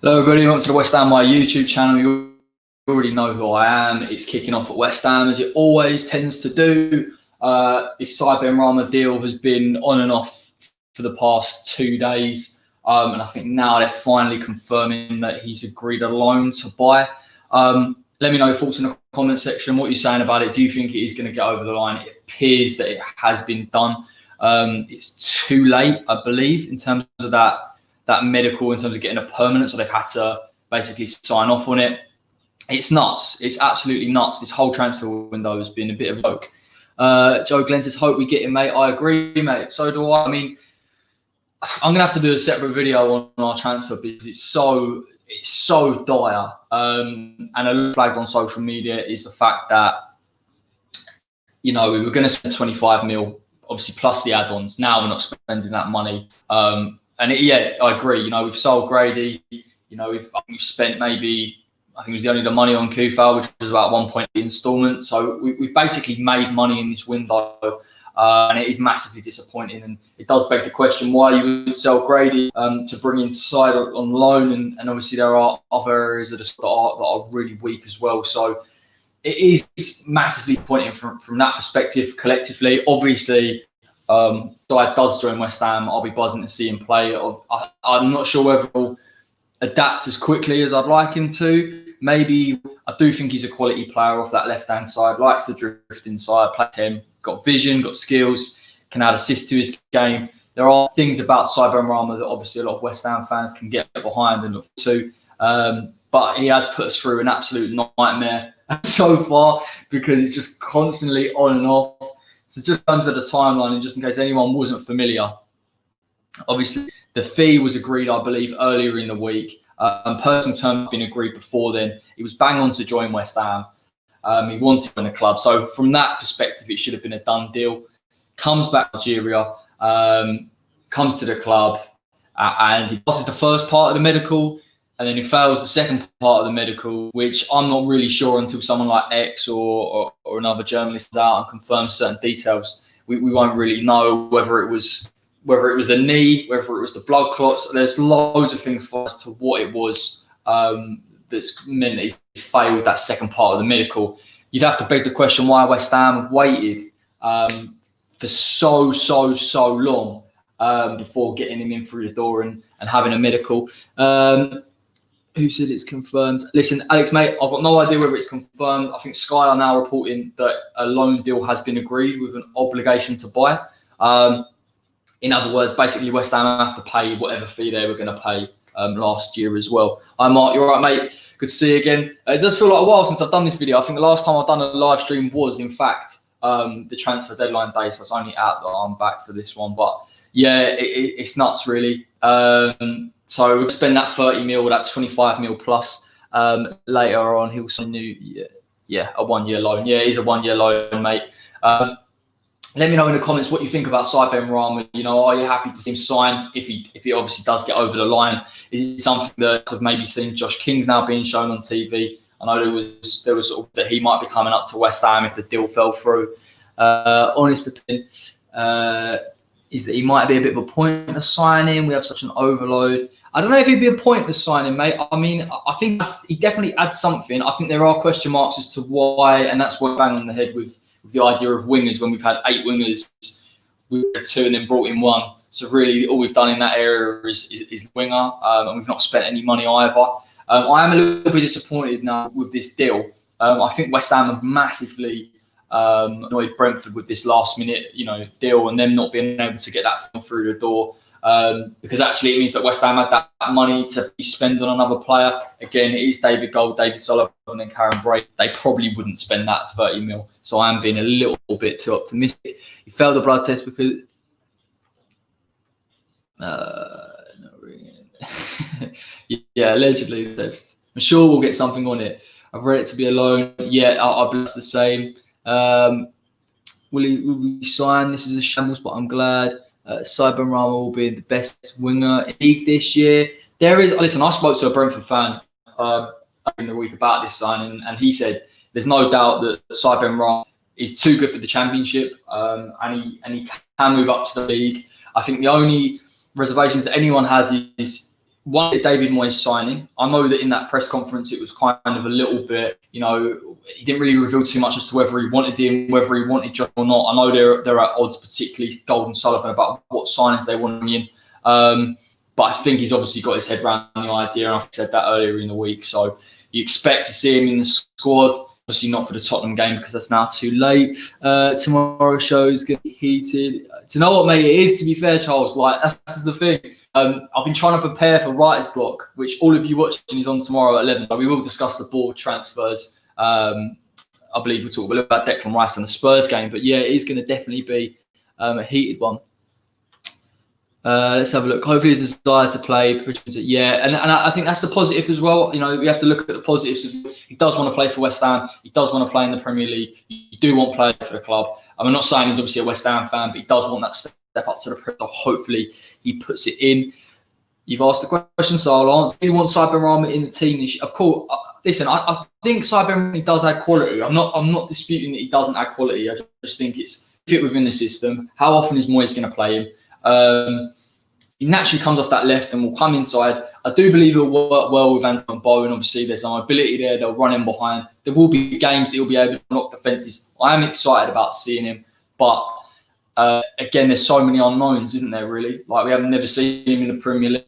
Hello everybody, welcome to the West Ham My YouTube channel. You already know who I am. It's kicking off at West Ham as it always tends to do. This Said Benrahma deal has been on and off for the past 2 days. And I think now they're finally confirming that he's agreed a loan to buy. Let me know your thoughts in the comment section. What you're saying about it. Do you think it is going to get over the line? It appears that it has been done. It's too late, I believe, in terms of that medical, in terms of getting a permanent, so they've had to basically sign off on it. It's nuts. It's absolutely nuts. This whole transfer window has been a bit of a joke. Joe Glenn says, hope we get him, mate. I agree, mate. So do I. I mean, I'm going to have to do a separate video on our transfer because it's so dire. And a flagged on social media is the fact that, you know, we were going to spend 25 mil, obviously, plus the add-ons. Now we're not spending that money. Yeah, I agree. You know, we've sold Grady. You know, we've spent maybe, I think it was only the money on Kufal, which was about 1.8 instalment. So we've basically made money in this window, and it is massively disappointing. And it does beg the question why you would sell Grady to bring in Said on loan. And obviously there are other areas that are really weak as well. So it is massively disappointing from that perspective collectively. Obviously, Said does join West Ham. I'll be buzzing to see him play. I'm not sure whether he'll adapt as quickly as I'd like him to. Maybe. I do think he's a quality player off that left-hand side. Likes the drift inside, play him. Got vision, got skills, can add assists to his game. There are things about Said Benrahma that obviously a lot of West Ham fans can get behind and look to. But he has put us through an absolute nightmare so far because it's just constantly on and off. So just in terms of the timeline, and just in case anyone wasn't familiar, obviously the fee was agreed, I believe, earlier in the week. Personal terms have been agreed before then. He was bang on to join West Ham. He wanted to win the club. So from that perspective, it should have been a done deal. Comes back to Nigeria, comes to the club, and he passes the first part of the medical. And then he fails the second part of the medical, which I'm not really sure until someone like X or another journalist is out and confirms certain details. We won't really know whether it was a knee, whether it was the blood clots. There's loads of things for us to what it was that's meant that he failed that second part of the medical. You'd have to beg the question why West Ham have waited for so long before getting him in through the door and having a medical. Who said it's confirmed? Listen, Alex, mate, I've got no idea whether it's confirmed. I think Sky are now reporting that a loan deal has been agreed with an obligation to buy. In other words, basically West Ham have to pay whatever fee they were going to pay last year as well. Hi, Mark. You're right, mate. Good to see you again. It does feel like a while since I've done this video. I think the last time I've done a live stream was, in fact, the transfer deadline day. So it's only out that I'm back for this one. But yeah, it's nuts, really. So we'll spend that 30 mil, that 25 mil plus later on. He'll sign a 1 year loan. Yeah, he's a 1 year loan, mate. Let me know in the comments what you think about Said Benrahma. You know, are you happy to see him sign if he obviously does get over the line? Is it something that I've maybe seen Josh King's now being shown on TV? I know there was sort of that he might be coming up to West Ham if the deal fell through. Honest opinion is that he might be a bit of a pointless signing. We have such an overload. I don't know if he'd be a pointless signing, mate. I mean, I think he definitely adds something. I think there are question marks as to why, and that's why I bang on the head with the idea of wingers. When we've had 8 wingers, we had 2 and then brought in 1. So really, all we've done in that area is winger, and we've not spent any money either. I am a little bit disappointed now with this deal. I think West Ham have massively annoyed Brentford with this last minute, deal, and them not being able to get that through the door. Because actually it means that West Ham had that money to spend on another player. Again, it is David Gold, David Sullivan, and Karen Bray. They probably wouldn't spend that 30 mil. So I am being a little bit too optimistic. He failed the blood test because not really. Yeah, allegedly the test. I'm sure we'll get something on it. I've read it to be a loan. Yeah, I believe it's the same. Will he sign? This is a shambles, but I'm glad. Said Benrahma will be the best winger in the league this year. Listen, I spoke to a Brentford fan in the week about this signing, and he said there's no doubt that Said Benrahma is too good for the Championship, and he can move up to the league. I think the only reservations that anyone has is one, David Moyes signing. I know that in that press conference it was kind of a little bit, he didn't really reveal too much as to whether he wanted him, whether he wanted John or not. I know they're at odds, particularly Gold and Sullivan, about what signings they want him in. But I think he's obviously got his head around the idea, and I said that earlier in the week. So you expect to see him in the squad. Obviously not for the Tottenham game because that's now too late. Tomorrow's show is going to be heated. Do you know what, mate? It is, to be fair, Charles. Like, that's the thing. I've been trying to prepare for Writer's Block, which all of you watching is on tomorrow at 11. But we will discuss the board transfers. I believe we'll talk a little about Declan Rice and the Spurs game. But yeah, it is going to definitely be a heated one. Let's have a look. Hopefully his desire to play. Yeah, and I think that's the positive as well. We have to look at the positives. He does want to play for West Ham. He does want to play in the Premier League. You do want to play for the club. I'm not saying he's obviously a West Ham fan, but he does want that step up to the Premier League. So hopefully he puts it in. You've asked the question, so I'll answer. Do you want Said Benrahma in the team? Of course. Listen, I think Said Benrahma does add quality. I'm not disputing that he doesn't add quality. I just think it's fit within the system. How often is Moyes going to play him? He naturally comes off that left and will come inside. I do believe he'll work well with Anton Bowen. Obviously, there's some ability there. They'll run him behind. There will be games that he'll be able to knock defences. I am excited about seeing him. But, again, there's so many unknowns, isn't there, really? Like, we haven't never seen him in the Premier League.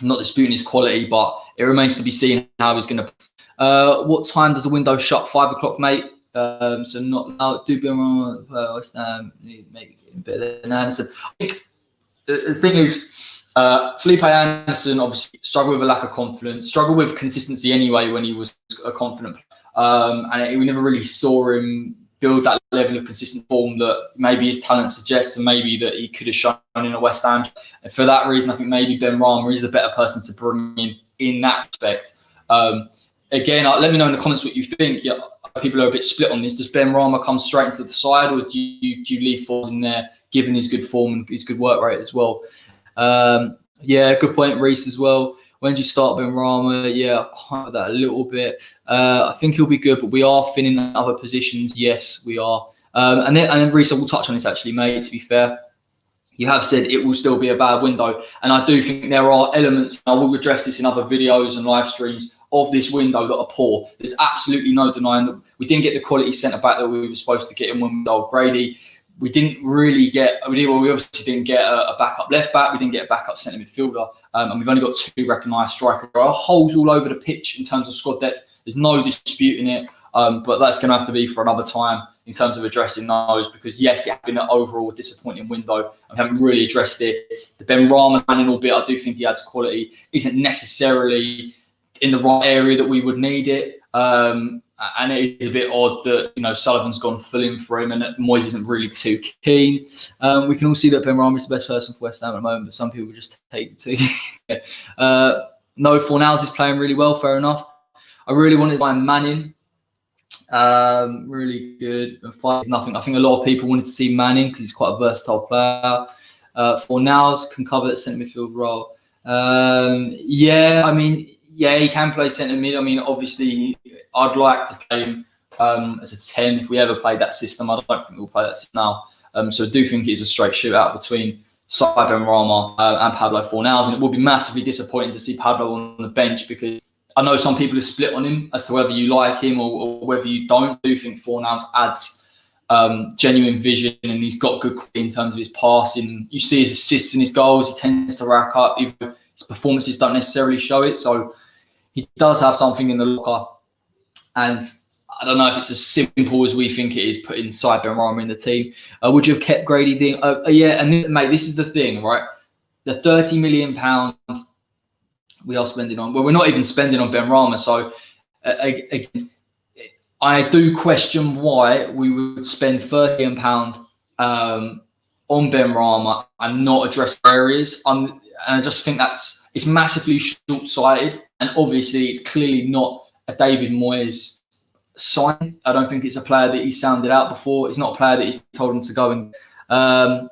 I'm not disputing his quality, but it remains to be seen how he's going to... what time does the window shut? 5 o'clock, mate. So not now. Do Benrahma, West Ham, maybe better than Anderson. I think the thing is, Felipe Anderson obviously struggled with a lack of confidence, struggled with consistency anyway when he was a confident player. And we never really saw him build that level of consistent form that maybe his talent suggests and maybe that he could have shown in a West Ham. And for that reason, I think maybe Benrahma is the better person to bring in that respect. Again, let me know in the comments what you think. Yeah, people are a bit split on this. Does Benrahma come straight into the side, or do you leave Foz in there, given his good form and his good work rate as well? Yeah, good point, Reese, as well. When do you start Benrahma? Yeah, I can't that a little bit. I think he'll be good, but we are thinning other positions. Yes, we are. And then Reese, I will touch on this actually, mate, to be fair. You have said it will still be a bad window. And I do think there are elements, and I will address this in other videos and live streams, of this window that are poor. There's absolutely no denying that we didn't get the quality centre-back that we were supposed to get in when we sold Grady. We didn't really get, we obviously didn't get a backup left-back. We didn't get a backup centre midfielder. And we've only got 2 recognised strikers. There are holes all over the pitch in terms of squad depth. There's no disputing it. But that's going to have to be for another time in terms of addressing those, because yes, it's been an overall disappointing window. I haven't really addressed it. The Benrahma signing, albeit I do think he has quality, isn't necessarily in the right area that we would need it. And it is a bit odd that, Sullivan's gone full in for him and that Moyes isn't really too keen. We can all see that Benrahma is the best person for West Ham at the moment, but some people just take it to No, Fornals is playing really well, fair enough. I really wanted to find Manning. Really good. And five is nothing. I think a lot of people wanted to see Manning because he's quite a versatile player. Fornals can cover the centre midfield role. Yeah, he can play centre mid. I mean, obviously, I'd like to play him as a 10 if we ever played that system. I don't think we'll play that system now. So I do think it's a straight shootout between Said Benrahma and Pablo Fornals. And it would be massively disappointing to see Pablo on the bench, because I know some people are split on him as to whether you like him or whether you don't. I do think Fornals adds genuine vision, and he's got good quality in terms of his passing. You see his assists and his goals, he tends to rack up, even though his performances don't necessarily show it. So he does have something in the locker. And I don't know if it's as simple as we think it is putting Said Benrahma in the team. Would you have kept Grady Dean? Yeah, and mate, this is the thing, right? The £30 million we are spending on, well, we're not even spending on Benrahma. So again, I do question why we would spend £30 million on Benrahma and not address areas. And I just think it's massively short-sighted. And obviously, it's clearly not a David Moyes sign. I don't think it's a player that he's sounded out before. It's not a player that he's told him to go and.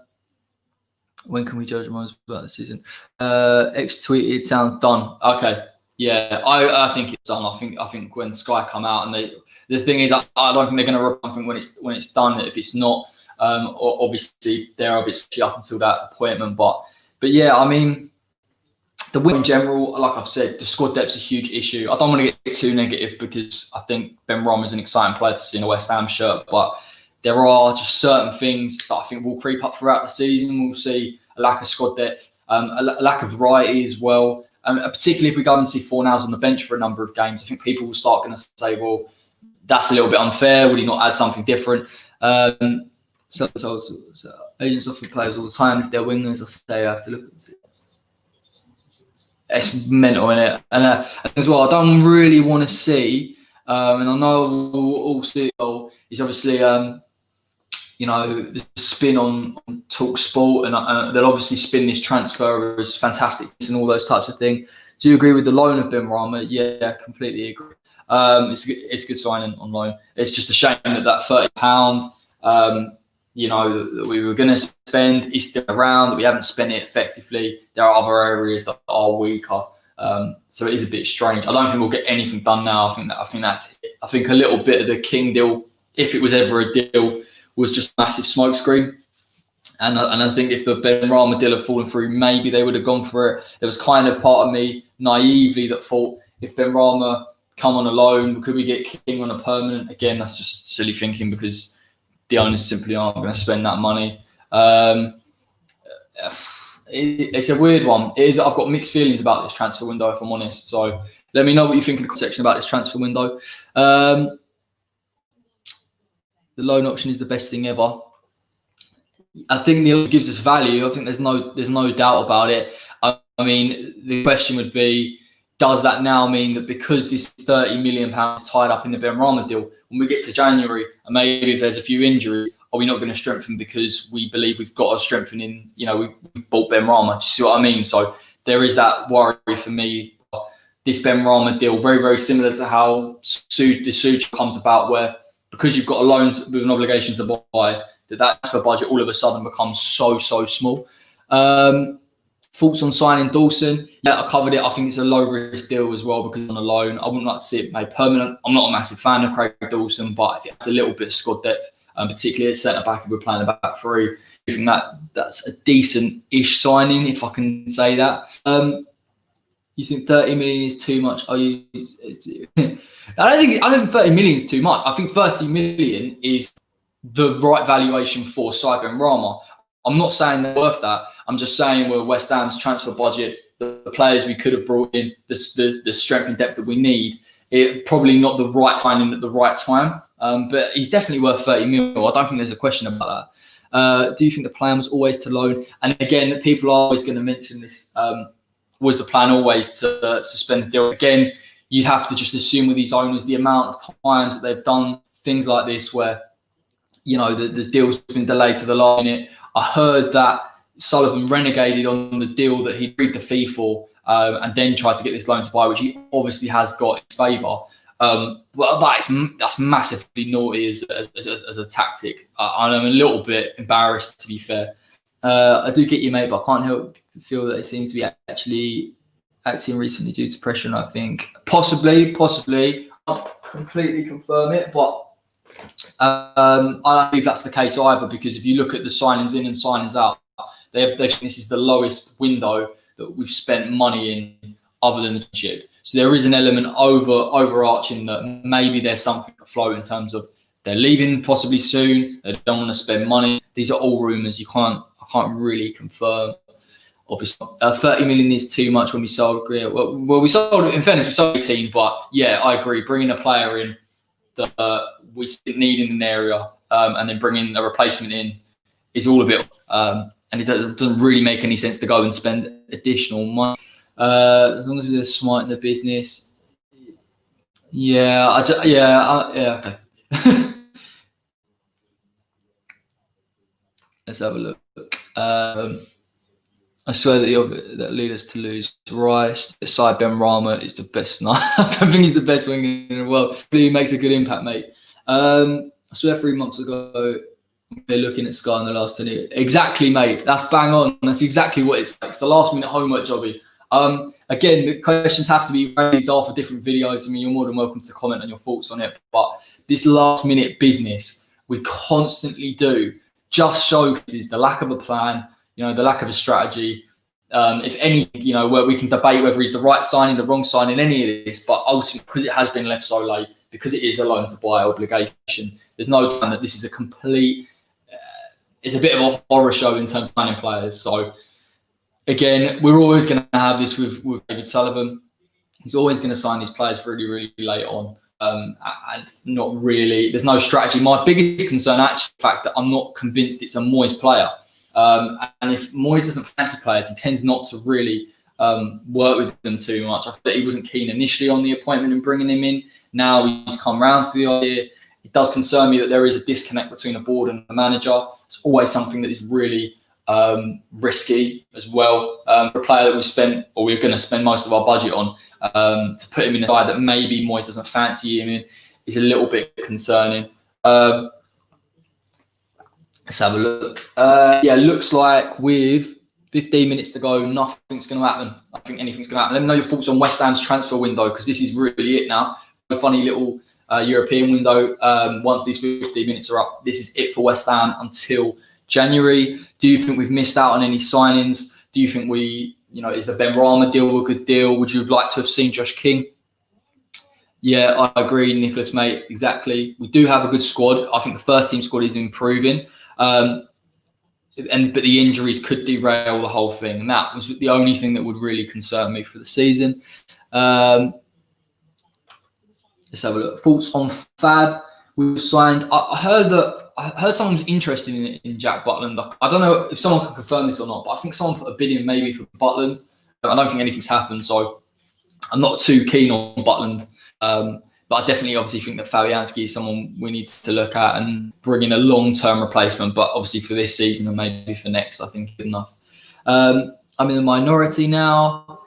When can we judge Moyes about the season? Ex-tweeted, sounds done. Okay, yeah, I think it's done. I think when Sky come out and the thing is, I don't think they're going to rub something when it's done. If it's not, obviously they're obviously up until that appointment. But yeah, I mean, The win in general, like I've said, the squad depth's a huge issue. I don't want to get too negative because I think Benrahma is an exciting player to see in a West Ham shirt, but there are just certain things that I think will creep up throughout the season. We'll see a lack of squad depth, a lack of variety as well. Particularly if we go and see Fornals on the bench for a number of games, I think people will start going to say, well, that's a little bit unfair. Would he not add something different? So agents offer players all the time if they're wingers. I say I have to look at it. It's mental, innit? And as well, I don't really want to see, and I know we'll all see is obviously, the spin on Talk Sport, and they'll obviously spin this transfer as fantastic and all those types of things. Do you agree with the loan of Benrahma? Yeah, completely agree. It's a good signing on loan. It's just a shame that £30, that we were going to spend is still around, that we haven't spent it effectively. There are other areas that are weaker. So it is a bit strange. I don't think we'll get anything done now. I think a little bit of the King deal, if it was ever a deal, was just a massive smokescreen. And I think if the Benrahma deal had fallen through, maybe they would have gone for it. There was kind of part of me naively that thought if Benrahma come on a loan, could we get King on a permanent? Again, that's just silly thinking because the owners simply aren't going to spend that money. It's a weird one. I've got mixed feelings about this transfer window, if I'm honest. So let me know what you think in the comment section about this transfer window. The loan option is the best thing ever. I think it gives us value. I think there's no doubt about it. I mean, the question would be, does that now mean that because this £30 million is tied up in the Benrahma deal, when we get to January and maybe if there's a few injuries, are we not going to strengthen because we believe we've got to strengthen in, we've bought Benrahma? Do you see what I mean? So there is that worry for me. This Benrahma deal, very, very similar to how the Such comes about, where because you've got a loan with an obligation to buy, that's for budget all of a sudden becomes so small. Thoughts on signing Dawson? Yeah, I covered it. I think it's a low risk deal as well because on a loan, I wouldn't like to see it made permanent. I'm not a massive fan of Craig Dawson, but if it's a little bit of squad depth, particularly at centre back, if we're playing a back three, I think that's a decent-ish signing, if I can say that. You think 30 million is too much? I don't think 30 million is too much. I think 30 million is the right valuation for Said Benrahma. I'm not saying they're worth that. I'm just saying we're West Ham's transfer budget, the players we could have brought in, the strength and depth that we need, probably not the right signing at the right time. But he's definitely worth 30 million. I don't think there's a question about that. Do you think the plan was always to loan? And again, people are always going to mention this. Was the plan always to suspend the deal? Again, you'd have to just assume with these owners the amount of times that they've done things like this where, the deal's been delayed to the last minute. I heard that Sullivan renegaded on the deal that he'd agreed the fee for and then tried to get this loan to buy, which he obviously has got in his favour. But that's massively naughty as a tactic. I'm a little bit embarrassed, to be fair. I do get you, mate, but I can't help feel that it seems to be actually acting recently due to pressure. I think possibly, I can't completely confirm it, but I don't believe that's the case either, because if you look at the signings in and signings out, they think this is the lowest window that we've spent money in other than the chip. So there is an element overarching that maybe there's something afloat in terms of they're leaving possibly soon, they don't want to spend money. These are all rumours. I can't really confirm. Obviously, 30 million is too much when we sold Greer. Well, we sold it, in fairness, we sold 18, but yeah, I agree. Bringing a player in that we need in an area and then bringing a replacement in is all a bit, and it doesn't really make any sense to go and spend additional money. As long as we're smart in the business. Okay. Let's have a look. I swear that lead us to lose Rice. Said Benrahma is the best. No, I don't think he's the best winger in the world, but he makes a good impact, mate. I swear 3 months ago, they're looking at Sky in the last 10 years. Exactly, mate. That's bang on. That's exactly what it's like. It's the last minute homework jobby. Again, the questions have to be raised after different videos. I mean, you're more than welcome to comment on your thoughts on it. But this last minute business we constantly do just showcases the lack of a plan, the lack of a strategy. If anything, you know, where we can debate whether he's the right signing, the wrong signing, any of this, but ultimately, because it has been left so late, because it is a loan to buy obligation, there's no doubt that this is a complete, it's a bit of a horror show in terms of signing players. So again, we're always going to have this with David Sullivan. He's always going to sign these players really, really late on. And not really, there's no strategy. My biggest concern, actually, the fact that I'm not convinced it's a Moyes player. And if Moyes doesn't fancy players, he tends not to really work with them too much. I bet he wasn't keen initially on the appointment and bringing him in. Now he's come round to the idea. It does concern me that there is a disconnect between the board and the manager. It's always something that is really risky as well for a player that we're going to spend most of our budget on. To put him in a side that maybe Moyes doesn't fancy him in is a little bit concerning. Let's have a look. Yeah, looks like with 15 minutes to go, nothing's going to happen. I think anything's going to happen. Let me know your thoughts on West Ham's transfer window, because this is really it now. A funny little European window. Once these 15 minutes are up, this is it for West Ham until January. Do you think we've missed out on any signings? Do you think is the Benrahma deal a good deal? Would you have liked to have seen Josh King? Yeah, I agree, Nicholas, mate. Exactly. We do have a good squad. I think the first team squad is improving. But the injuries could derail the whole thing. And that was the only thing that would really concern me for the season. Let's have a look. Thoughts on Fab? We've signed. I heard someone was interested in Jack Butland. I don't know if someone can confirm this or not, but I think someone put a bid in maybe for Butland. I don't think anything's happened, so I'm not too keen on Butland. But I definitely obviously think that Fabianski is someone we need to look at and bring in a long-term replacement. But obviously for this season and maybe for next, I think good enough. I'm in the minority now.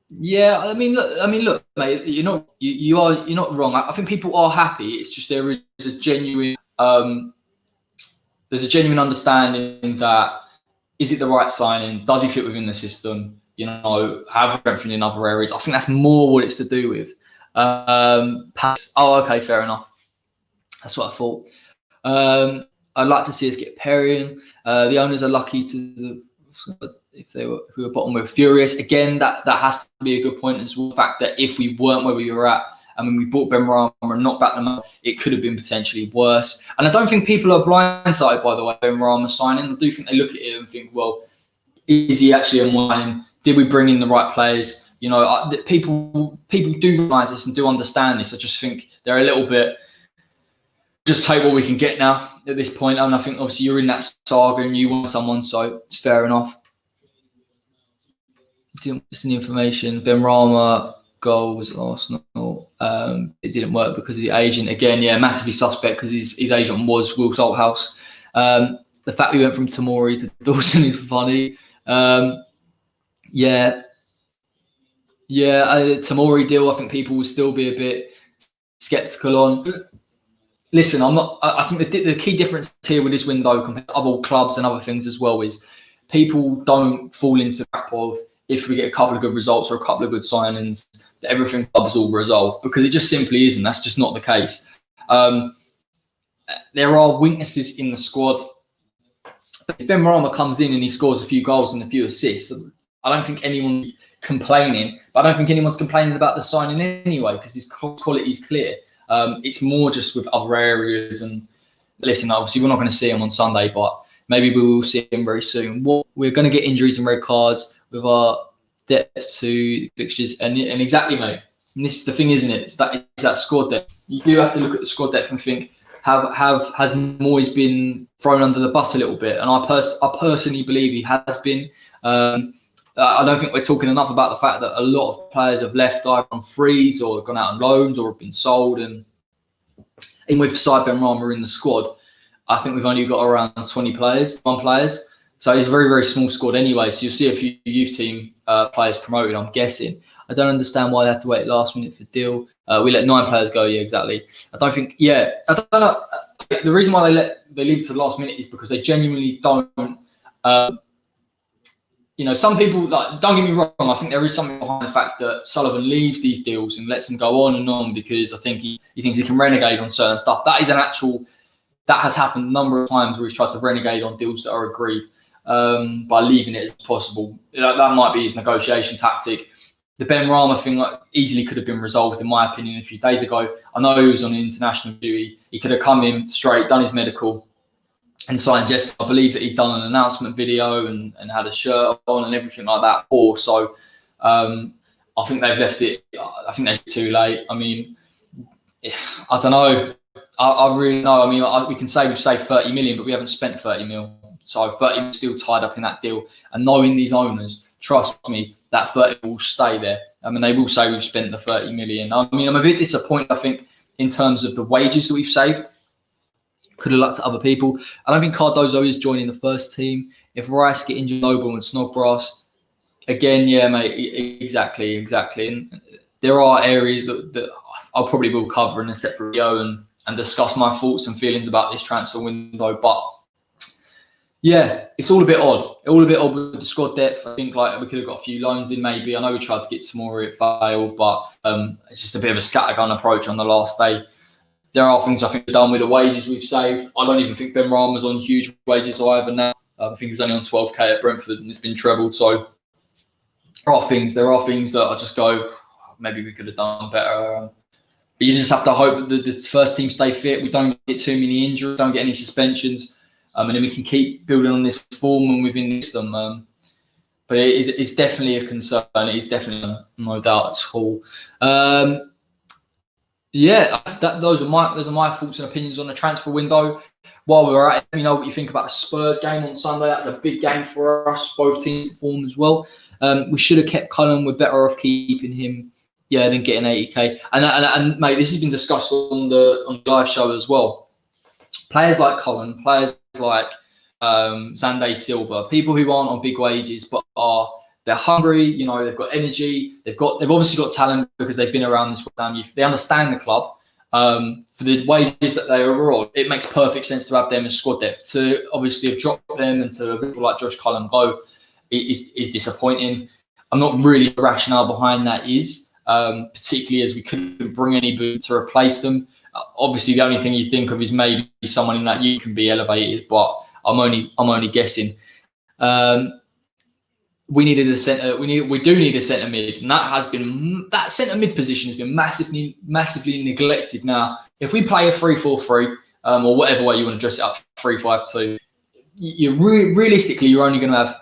Yeah, I mean, look, mate. You're not wrong. I think people are happy. It's just there is a genuine there's a genuine understanding that is it the right signing? Does he fit within the system? You know, have strengthened in other areas. I think that's more what it's to do with. Pass. Oh, okay, fair enough. That's what I thought. I'd like to see us get Perry in. The owners are lucky to. If we were bottom, we're furious. Again, that has to be a good point as well. The fact that if we weren't where we were at, and when we bought Benrahma and knocked back the money, it could have been potentially worse. And I don't think people are blindsided by the way Benrahma signing. I do think they look at it and think, well, is he actually a signing? Did we bring in the right players? You know, people do realise this and do understand this. I just think they're a little bit. Just take what we can get now at this point. And I think obviously you're in that saga and you want someone, so it's fair enough. Just the information. Benrahma goals Arsenal. It didn't work because of the agent. Again, yeah, massively suspect because his agent was Will Salthouse. The fact we went from Tamori to Dawson is funny. Tamori deal, I think people will still be a bit sceptical on. Listen, I think the key difference here with this window compared to other clubs and other things as well is people don't fall into the trap of if we get a couple of good results or a couple of good signings, that everything clubs will resolve, because it just simply isn't. That's just not the case. There are weaknesses in the squad. If Benrahma comes in and he scores a few goals and a few assists, I don't think anyone's complaining, but I don't think anyone's complaining about the signing anyway, because his quality is clear. It's more just with other areas. And listen, obviously we're not going to see him on Sunday, but maybe we will see him very soon. We're going to get injuries and red cards with our depth to fixtures, and exactly, mate. And this is the thing, isn't it? It's that squad depth. You do have to look at the squad depth and think, has Moyes been thrown under the bus a little bit? And I personally believe he has been. I don't think we're talking enough about the fact that a lot of players have left either on frees or gone out on loans or have been sold. And even with Said Benrahma in the squad, I think we've only got around 21 players. So it's a very, very small squad anyway. So you'll see a few youth team players promoted, I'm guessing. I don't understand why they have to wait last minute for deal. We let 9 players go. Yeah, exactly. I don't know. The reason why they leave to the last minute is because they genuinely don't. Some people, don't get me wrong, I think there is something behind the fact that Sullivan leaves these deals and lets them go on and on because I think he thinks he can renegade on certain stuff. That has happened a number of times where he's tried to renegade on deals that are agreed. by leaving it as possible. That might be his negotiation tactic. The Benrahma thing easily could have been resolved, in my opinion, a few days ago. I know he was on international duty. He could have come in straight, done his medical, and signed yesterday. I believe that he'd done an announcement video and had a shirt on and everything like that. So I think they've left it. I think they're too late. I mean, I don't know. I really know. I mean, we can say we've saved 30 million, but we haven't spent 30 mil. So 30 million is still tied up in that deal. And knowing these owners, trust me, that 30 will stay there. I mean, they will say we've spent the 30 million. I mean, I'm a bit disappointed, I think, in terms of the wages that we've saved. Could have looked to other people. I don't think Cardozo is joining the first team. If Rice get injured, Noble and Snodgrass, again, yeah, mate, exactly. And there are areas that I'll probably will cover in a separate video and discuss my thoughts and feelings about this transfer window. But yeah, it's all a bit odd. With the squad depth. I think like we could have got a few loans in maybe. I know we tried to get some more, it failed, but it's just a bit of a scattergun approach on the last day. There are things I think we've done with the wages we've saved. I don't even think Benrahma's on huge wages either now. I think he was only on 12k at Brentford and it's been trebled. So there are things that I just go, maybe we could have done better. But you just have to hope that the first team stay fit. We don't get too many injuries, don't get any suspensions. And then we can keep building on this form and within this system. But it's definitely a concern. It is definitely no doubt at all. Those are my thoughts and opinions on the transfer window. While we're at it, let me know what you think about the Spurs game on Sunday. That's a big game for us. Both teams performed as well. We should have kept Cullen. We're better off keeping him, than getting 80k. And mate, this has been discussed on the live show as well. Players like Cullen, players like Zande Silva, people who aren't on big wages but they're hungry, they've got energy, they've obviously got talent because they've been around this time. They understand the club. For the wages that they are on, it makes perfect sense to have them as squad depth. To obviously have dropped them and to people like Josh Cullen go is disappointing. I'm not really the rationale behind that is, particularly as we couldn't bring anybody to replace them. Obviously, the only thing you think of is maybe someone in that you can be elevated, but I'm only guessing. We needed a centre. We do need a centre mid, and that centre mid position has been massively neglected. Now, if we play a 3-4-3 or whatever way you want to dress it up, 3-5-2, realistically you're only going to have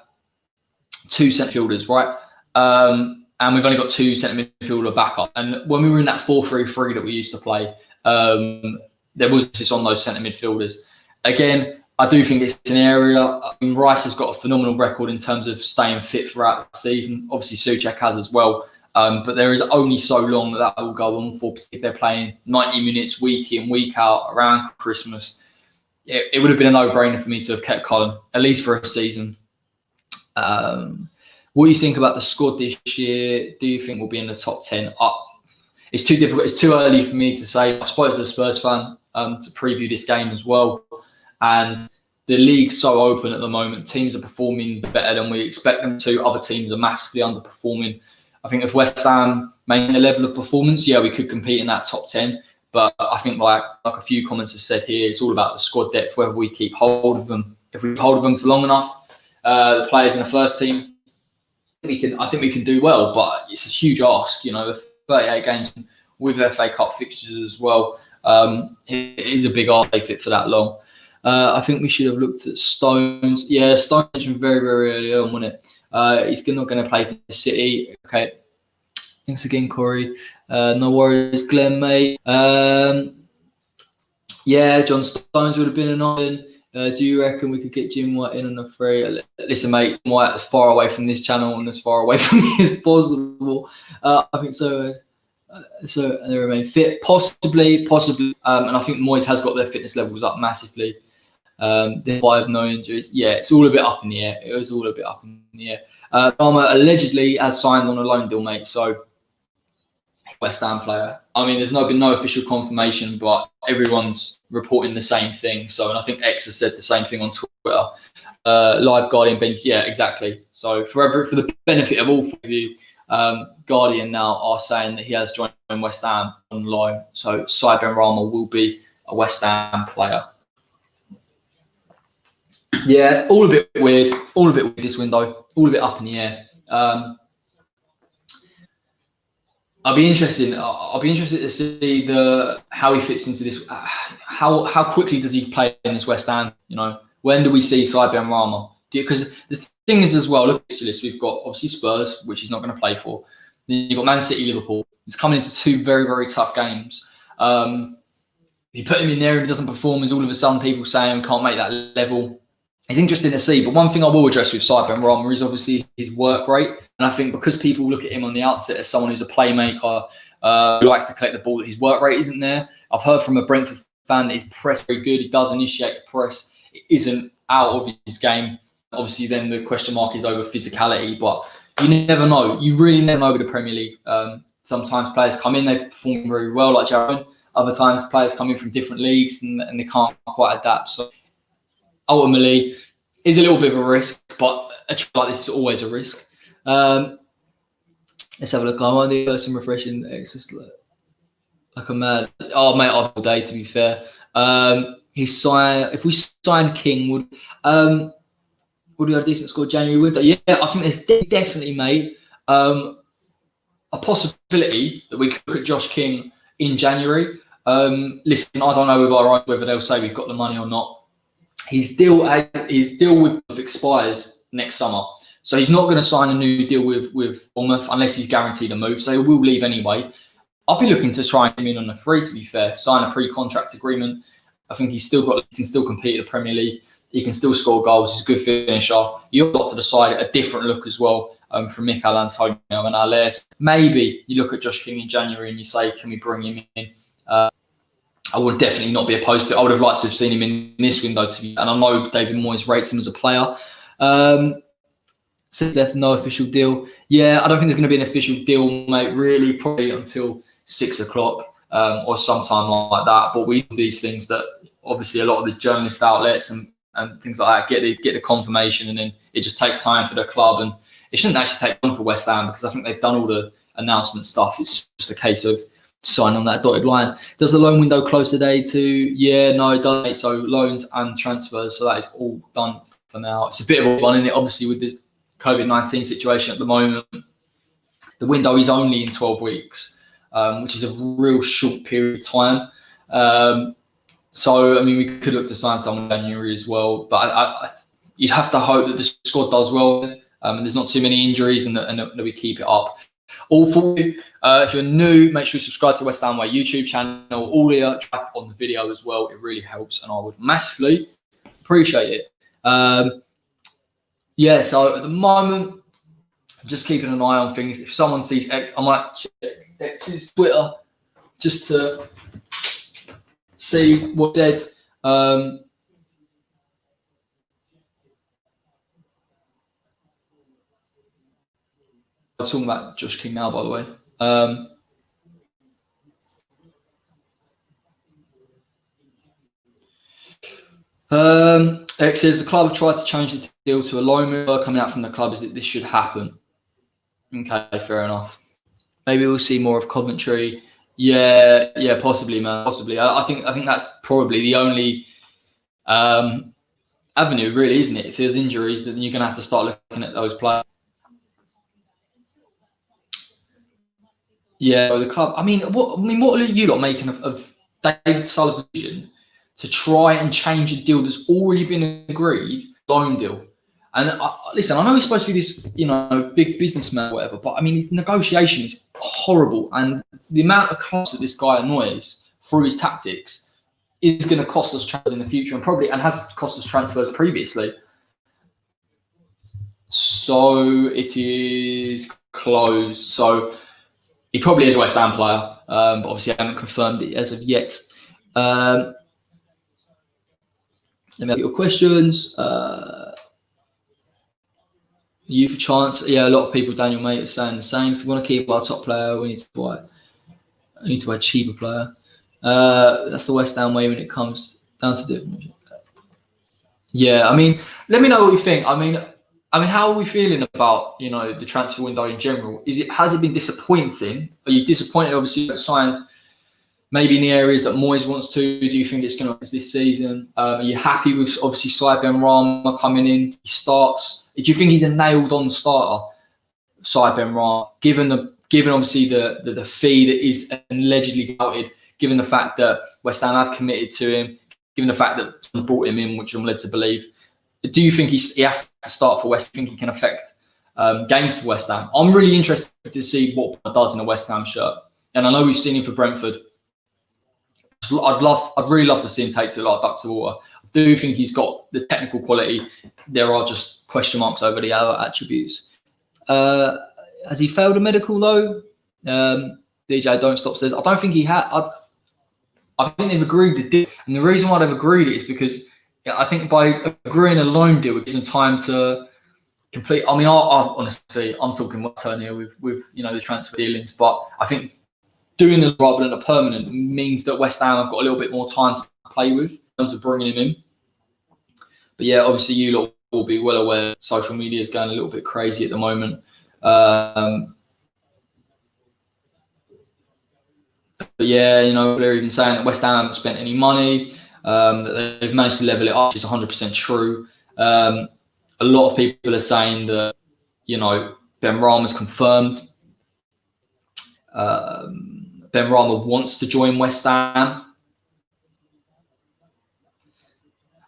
two centre fielders, right? And we've only got two centre midfielder backup. And when we were in that 4-3-3 that we used to play, there was this on those centre midfielders. Again, I do think it's an area. I mean, Rice has got a phenomenal record in terms of staying fit throughout the season. Obviously, Souček has as well. But there is only so long that will go on for, if they're playing 90 minutes week in, week out around Christmas. It would have been a no-brainer for me to have kept Cullen, at least for a season. What do you think about the squad this year? Do you think we'll be in the top 10? It's too difficult. It's too early for me to say. I suppose as a Spurs fan to preview this game as well. And the league's so open at the moment. Teams are performing better than we expect them to. Other teams are massively underperforming. I think if West Ham maintain a level of performance, we could compete in that top 10. But I think like a few comments have said here, it's all about the squad depth, whether we keep hold of them. If we hold of them for long enough, the players in the first team, I think we can do well. But it's a huge ask, 38 games with FA Cup fixtures as well. It is a big ask to fit for that long. I think we should have looked at Stones. Yeah, Stones mentioned very, very early on, wasn't it? He's not going to play for the City. Okay. Thanks again, Corey. No worries, Glenn, mate. John Stones would have been an option. Do you reckon we could get Jim White in on a free? Listen, mate, White as far away from this channel and as far away from me as possible. I think so. So they remain fit, possibly. And I think Moyes has got their fitness levels up massively. They have no injuries. Yeah, it's all a bit up in the air. It was all a bit up in the air. Palmer allegedly has signed on a loan deal, mate. So West Ham player. I mean, there's been no official confirmation, but everyone's reporting the same thing. So, and I think X has said the same thing on Twitter. Live Guardian bench. Yeah, exactly. So for the benefit of all of you, Guardian now are saying that he has joined West Ham on loan. So Said Benrahma will be a West Ham player. Yeah, all a bit weird. All a bit weird this window. All a bit up in the air. I'll be interested to see how he fits into this. How quickly does he play in this West Ham? You know, when do we see Said Benrahma? Because the thing is as well, look at this list. We've got obviously Spurs, which he's not going to play for. Then you've got Man City, Liverpool. He's coming into two very, very tough games. If you put him in there and he doesn't perform, as all of a sudden people saying can't make that level. It's interesting to see. But one thing I will address with Said Benrahma is obviously his work rate. And I think because people look at him on the outset as someone who's a playmaker, who likes to collect the ball, that his work rate isn't there. I've heard from a Brentford fan that his press is very good. He does initiate the press. It isn't out of his game. Obviously, then the question mark is over physicality. But you never know. You really never know with the Premier League. Sometimes players come in, they perform very well, like Jaron. Other times players come in from different leagues and they can't quite adapt. So ultimately, it's a little bit of a risk, but a trip like this is always a risk. Let's have a look. I want to do some refreshing. It's just like a mad. Oh, mate, all day, to be fair. If we sign King, would we have a decent score January winter? Yeah, I think there's definitely, mate, a possibility that we could look at Josh King in January. Listen, I don't know whether they'll say we've got the money or not. His deal with expires next summer, so he's not going to sign a new deal with Bournemouth unless he's guaranteed a move. So he will leave anyway. I'll be looking to try him in on a free. To be fair, sign a pre-contract agreement. I think he can still compete in the Premier League. He can still score goals. He's a good finisher. You've got to decide a different look as well from Mikel Antonio and Ales. Maybe you look at Josh King in January and you say, can we bring him in? I would definitely not be opposed to it. I would have liked to have seen him in this window. And I know David Moyes rates him as a player. Says no official deal. Yeah, I don't think there's going to be an official deal, mate, really, probably until 6 o'clock or sometime like that. But we do these things that obviously a lot of the journalist outlets and things like that get the confirmation, and then it just takes time for the club. And it shouldn't actually take long for West Ham because I think they've done all the announcement stuff. It's just a case of sign on that dotted line. Does the loan window close today too? Yeah, no, it doesn't. So loans and transfers. So that is all done for now. It's a bit of a one, isn't it? Obviously, with the COVID-19 situation at the moment, the window is only in 12 weeks, which is a real short period of time. So, I mean, we could look to sign someone in January as well. But you'd have to hope that the squad does well and there's not too many injuries and that we keep it up. All for you. If you're new, make sure you subscribe to West Ham Way YouTube channel. All the track on the video as well. It really helps, and I would massively appreciate it. Yeah. So at the moment, I'm just keeping an eye on things. If someone sees X, I might check X's Twitter just to see what's said. I'm talking about Josh King now, by the way. X says the club have tried to change the deal to a loan move. Coming out from the club is that this should happen. Okay, fair enough. Maybe we'll see more of Coventry. Yeah, possibly, man, possibly. I think that's probably the only avenue, really, isn't it? If there's injuries, then you're gonna have to start looking at those players. Yeah, so the club. I mean, what are you lot making of David Sullivan's vision to try and change a deal that's already been agreed, loan deal? And listen, I know he's supposed to be this, big businessman or whatever, but I mean, his negotiation is horrible, and the amount of clubs that this guy annoys through his tactics is going to cost us transfers in the future, and has cost us transfers previously. So it is closed. So he probably is a West Ham player, but obviously I haven't confirmed it as of yet. Let me have your questions. Youth a chance. Yeah, a lot of people, Daniel, mate, are saying the same. If we want to keep our top player, we need to buy a cheaper player. That's the West Ham way when it comes down to different. Yeah, I mean, let me know what you think. I mean, how are we feeling about the transfer window in general? Has it been disappointing? Are you disappointed? Obviously, you signed maybe in the areas that Moyes wants to? Do you think it's going to be this season? Are you happy with obviously Said Benrahma coming in? He starts. Do you think he's a nailed-on starter, Said Benrahma? Given obviously the fee that is allegedly doubted, given the fact that West Ham have committed to him, given the fact that they brought him in, which I'm led to believe, do you think he has to start for West Ham? Do you think he can affect games for West Ham? I'm really interested to see what he does in a West Ham shirt, and I know we've seen him for Brentford. I'd really love to see him take to like duck to water. I do think he's got the technical quality. There are just question marks over the other attributes. Has he failed a medical though? DJ Don't Stop says, I don't think he had. I think they've agreed the deal, and the reason why they've agreed it is because I think by agreeing a loan deal, it gives them time to complete. I mean, I honestly, I'm talking one turn here with the transfer dealings, but I think doing it rather than a permanent means that West Ham have got a little bit more time to play with in terms of bringing him in. But yeah, obviously you lot will be well aware social media is going a little bit crazy at the moment. But yeah, they're even saying that West Ham haven't spent any money, that they've managed to level it up, which is 100% true. A lot of people are saying that, Benrahma's confirmed. Benrahma wants to join West Ham.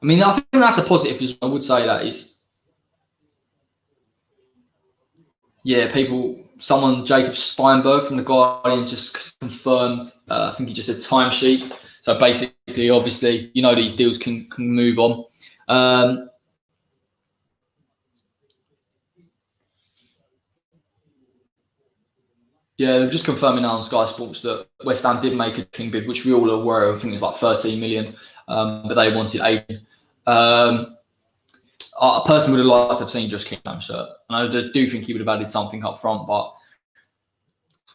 I mean, I think that's a positive. I would say that is. Yeah, Jacob Steinberg from the Guardian's just confirmed. I think he just said timesheet. So basically, obviously, these deals can move on. Yeah, they're just confirming now on Sky Sports that West Ham did make a king bid, which we all are aware of. I think it was like 13 million, but they wanted 18. I personally would have liked to have seen just Kingham's shirt. And I do think he would have added something up front, but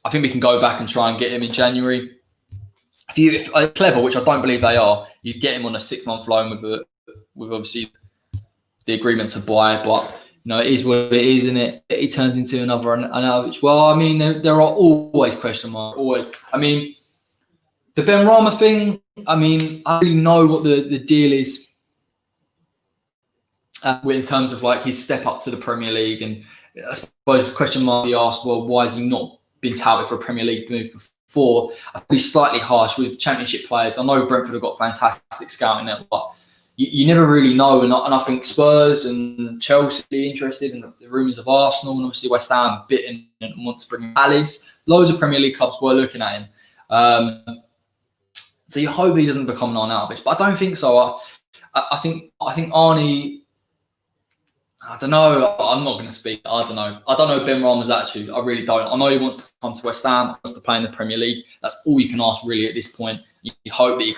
I think we can go back and try and get him in January. If they're clever, which I don't believe they are, you'd get him on a 6-month loan with obviously the agreement to buy, but it is what it is, isn't it? It turns into another. Well, I mean, there are always question marks. Always. I mean, the Benrahma thing. I mean, I really know what the deal is in terms of like his step up to the Premier League, and I suppose the question might be asked, well, why has he not been touted for a Premier League move before? I'd be slightly harsh with Championship players. I know Brentford have got fantastic scouting there, but you never really know, and I think Spurs and Chelsea are interested, and the rumours of Arsenal, and obviously West Ham bitten and wants to bring in Palace. Loads of Premier League clubs were looking at him, so you hope he doesn't become non-Albish, but I don't think so. I think Arnie. I don't know. I'm not going to speak. I don't know Benrahma's attitude. I really don't. I know he wants to come to West Ham, wants to play in the Premier League. That's all you can ask really at this point. You hope that he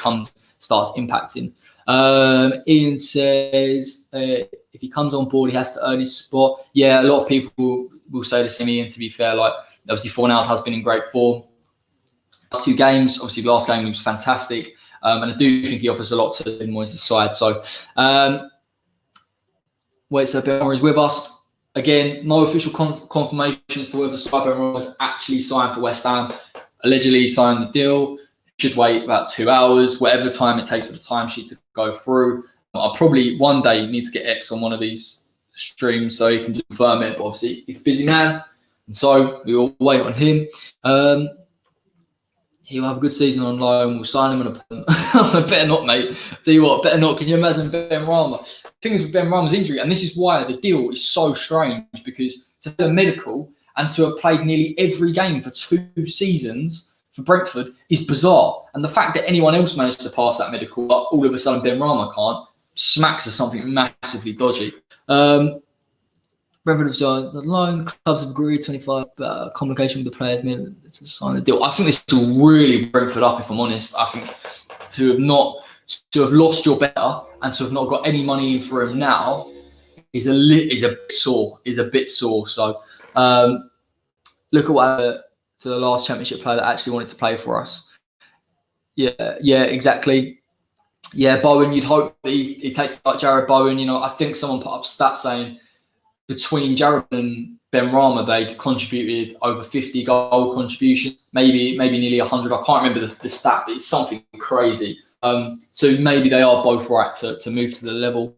starts impacting. Ian says if he comes on board, he has to earn his spot. Yeah, a lot of people will say the same. Ian, to be fair, like obviously Fornals has been in great form. Last 2 games, obviously the last game was fantastic, and I do think he offers a lot to Moyes' side. So, so Benrahma is with us again. No official confirmation as to whether Said Benrahma has actually signed for West Ham. Allegedly, he signed the deal. Should wait about 2 hours, whatever time it takes for the timesheet to go through. I'll probably one day need to get X on one of these streams so he can confirm it. But obviously, he's a busy man, and so we will wait on him. He'll have a good season on loan. We'll sign him on a better not, mate. Tell you what, better not. Can you imagine Benrahma? The thing is with Benrahma's injury, and this is why the deal is so strange, because to have a medical and to have played nearly every game for 2 seasons for Brentford is bizarre. And the fact that anyone else managed to pass that medical, but all of a sudden Benrahma can't, smacks of something massively dodgy. Brentford have signed the loan. Clubs have agreed 25 communication with the players to sign the deal. I think this will really Brentford up, if I'm honest. I think to have lost your better and to have not got any money in for him now is a bit sore. So look at what happened to the last Championship player that actually wanted to play for us. Yeah, exactly. Yeah, Bowen, you'd hope that he takes like Jared Bowen. I think someone put up stats saying between Jared and Benrahma, they contributed over 50 goal contributions, maybe nearly 100. I can't remember the stat, but it's something crazy. So maybe they are both right to move to the level.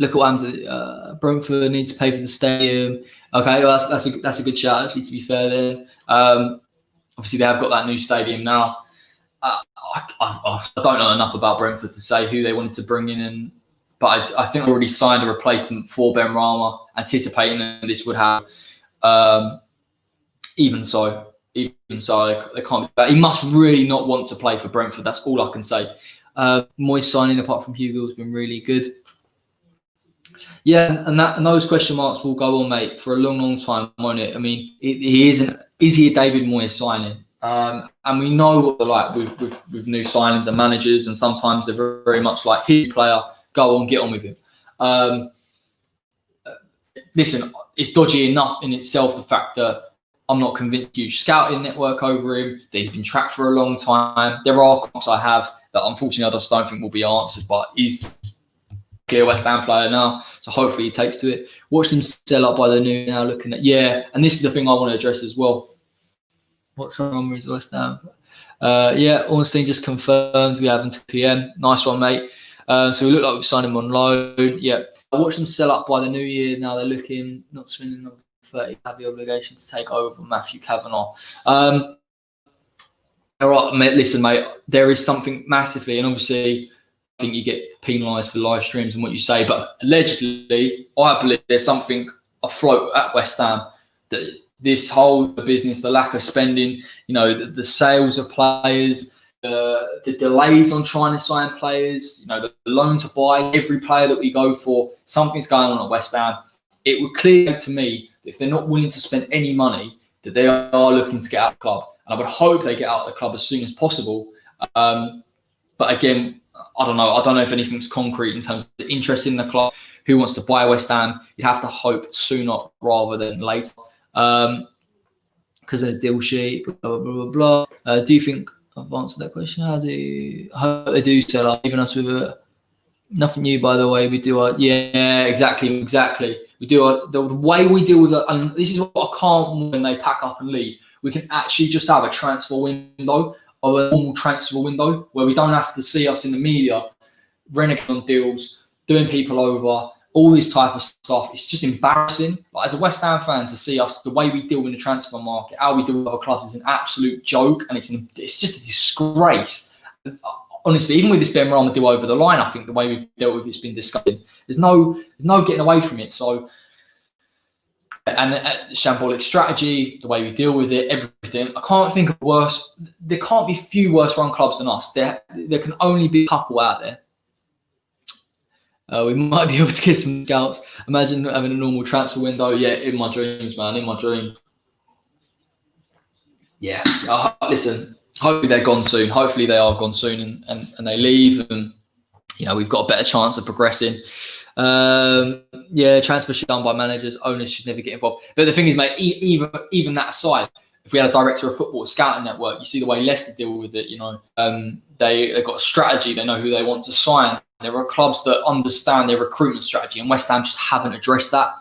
Look at what happens. Brentford needs to pay for the stadium. Okay, well, that's a good shout, actually, to be fair then. Obviously, they have got that new stadium now. I don't know enough about Brentford to say who they wanted to bring in, but I think they already signed a replacement for Benrahma, anticipating that this would happen. Even so, they can't. He must really not want to play for Brentford. That's all I can say. Moyes signing, apart from Hugo, has been really good. Yeah, and those question marks will go on, mate, for a long time, won't it? I mean, he isn't. Is he a David Moyes signing? And we know what they're like with new signings and managers, and sometimes they're very much like, "Here, player, go on, get on with him." Listen, it's dodgy enough in itself, the fact that I'm not convinced huge scouting network over him, that he's been tracked for a long time. There are comments I have that unfortunately I just don't think will be answered, but he's a clear West Ham player now, so hopefully he takes to it. Watch them sell up by the new now, looking at, and this is the thing I want to address as well. What's wrong with West Ham? Ornstein just confirmed we have until PM. Nice one, mate. So we look like we've signed him on loan. Yeah. I watched them sell up by the new year. Now they're looking not spending another 30, have the obligation to take over from Matthew Kavanagh. All right, mate, listen, mate, there is something massively, and obviously I think you get penalised for live streams and what you say, but allegedly, I believe there's something afloat at West Ham that this whole business, the lack of spending, the sales of players, the delays on trying to sign players, the loan to buy every player that we go for, something's going on at West Ham. It would clear to me that if they're not willing to spend any money, that they are looking to get out of the club. And I would hope they get out of the club as soon as possible. But again, I don't know. I don't know if anything's concrete in terms of the interest in the club, who wants to buy West Ham. You'd have to hope sooner rather than later. Because of the deal sheet, blah, blah, blah, blah. Do you think I've answered that question? I hope they do sell up, leaving us with nothing new, by the way. We do exactly. We do the way we deal with it, and this is what I can't when they pack up and leave. We can actually just have a transfer window, or a normal transfer window, where we don't have to see us in the media reneging on deals, doing people over, all this type of stuff. It's just embarrassing. Like, as a West Ham fan, to see us, the way we deal in the transfer market, how we deal with other clubs, is an absolute joke, and it's just a disgrace. Honestly, even with this Benrahma deal over the line, I think the way we've dealt with it's been disgusting. There's no getting away from it. So, and shambolic strategy, the way we deal with it, everything. I can't think of worse. There can't be few worse run clubs than us. There can only be a couple out there. We might be able to get some scouts. Imagine having a normal transfer window. Yeah, in my dreams, man. In my dream. Yeah. Listen, hopefully they're gone soon. Hopefully they are gone soon and they leave, and we've got a better chance of progressing. Transfer should be done by managers. Owners should never get involved. But the thing is, mate, even that aside, if we had a director of football, a scouting network, you see the way Leicester deal with it. They've got a strategy. They know who they want to sign. There are clubs that understand their recruitment strategy, and West Ham just haven't addressed that.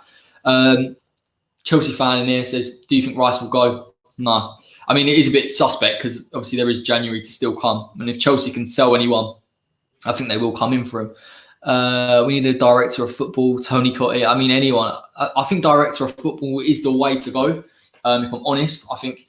Chelsea fan in here says, "Do you think Rice will go?" No. I mean, it is a bit suspect because obviously there is January to still come. And if Chelsea can sell anyone, I think they will come in for him. We need a director of football, Tony Cottee. I mean, anyone. I think director of football is the way to go. If I'm honest, I think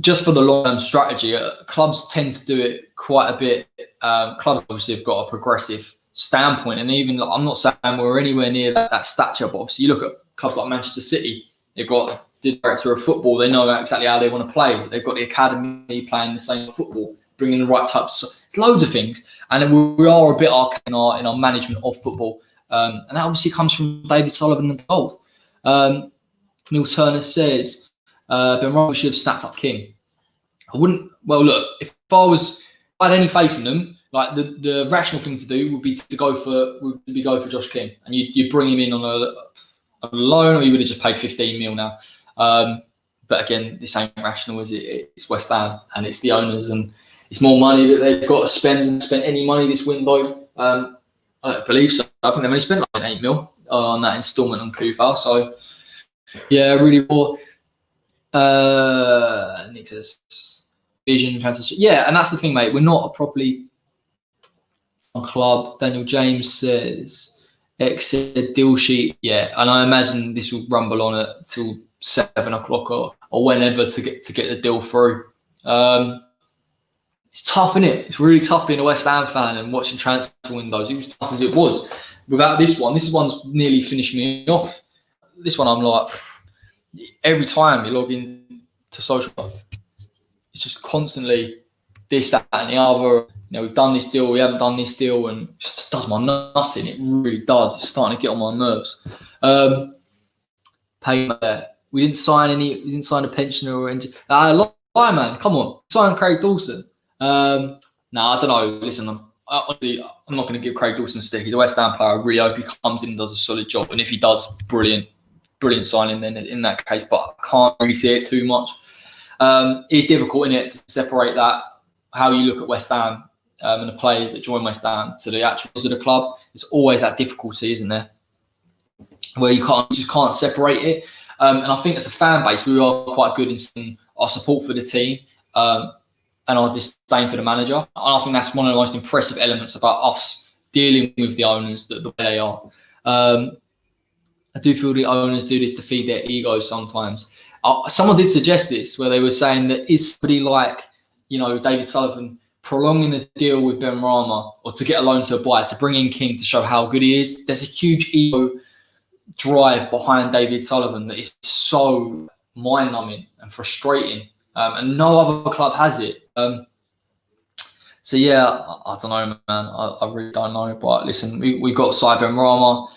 just for the long-term strategy, clubs tend to do it quite a bit. Clubs obviously have got a progressive standpoint, and even I'm not saying we're anywhere near that stature, but obviously you look at clubs like Manchester City. They've got the director of football. They know exactly how they want to play. They've got the academy playing the same football, bringing the right types. It's loads of things. And we are a bit archaic in our management of football. And that obviously comes from David Sullivan and gold. Neil Turner says, Benrahma should have snapped up King. I wouldn't. Well, look, if I had any faith in them, like the rational thing to do would be to go for Josh King, and you bring him in on a loan, or you would have just paid 15 mil now. But again, this ain't rational, is it? It's West Ham, and it's the owners, and it's more money that they've got to spend, and spend any money this window. I don't believe so. I think they've only spent like 8 mil on that instalment on Kufa. So yeah, really poor. Nick says vision transition. Yeah, and that's the thing, mate. We're not a properly club. Daniel James says X said deal sheet. Yeah, and I imagine this will rumble on it till 7 o'clock or whenever to get the deal through. It's tough, isn't it? It's really tough being a West Ham fan and watching transfer windows. It was tough as it was. Without this one's nearly finished me off. This one, I'm like, every time you log in to social, it's just constantly this, that, and the other. We've done this deal, we haven't done this deal, and it just does my nuts in. It really does. It's starting to get on my nerves. We didn't sign a pensioner or anything. Lie, man, come on, sign Craig Dawson. I don't know. Listen, honestly, I'm not going to give Craig Dawson a stick. He's a West Ham player. I really hope he comes in and does a solid job. And if he does, brilliant signing then in that case. But I can't really see it too much. It's difficult, isn't it, to separate that, how you look at West Ham and the players that join West Ham to the actuals of the club. It's always that difficulty, isn't there, where you just can't separate it. And I think as a fan base, we are quite good in seeing our support for the team and our disdain for the manager. And I think that's one of the most impressive elements about us dealing with the owners, the way they are. I do feel the owners do this to feed their egos sometimes. Someone did suggest this, where they were saying that is somebody like, David Sullivan prolonging the deal with Benrahma, or to get a loan to a buy, to bring in King to show how good he is. There's a huge ego drive behind David Sullivan that is so mind-numbing and frustrating, and no other club has it. So yeah, I don't know, man. I really don't know. But listen, we got Said Benrahma,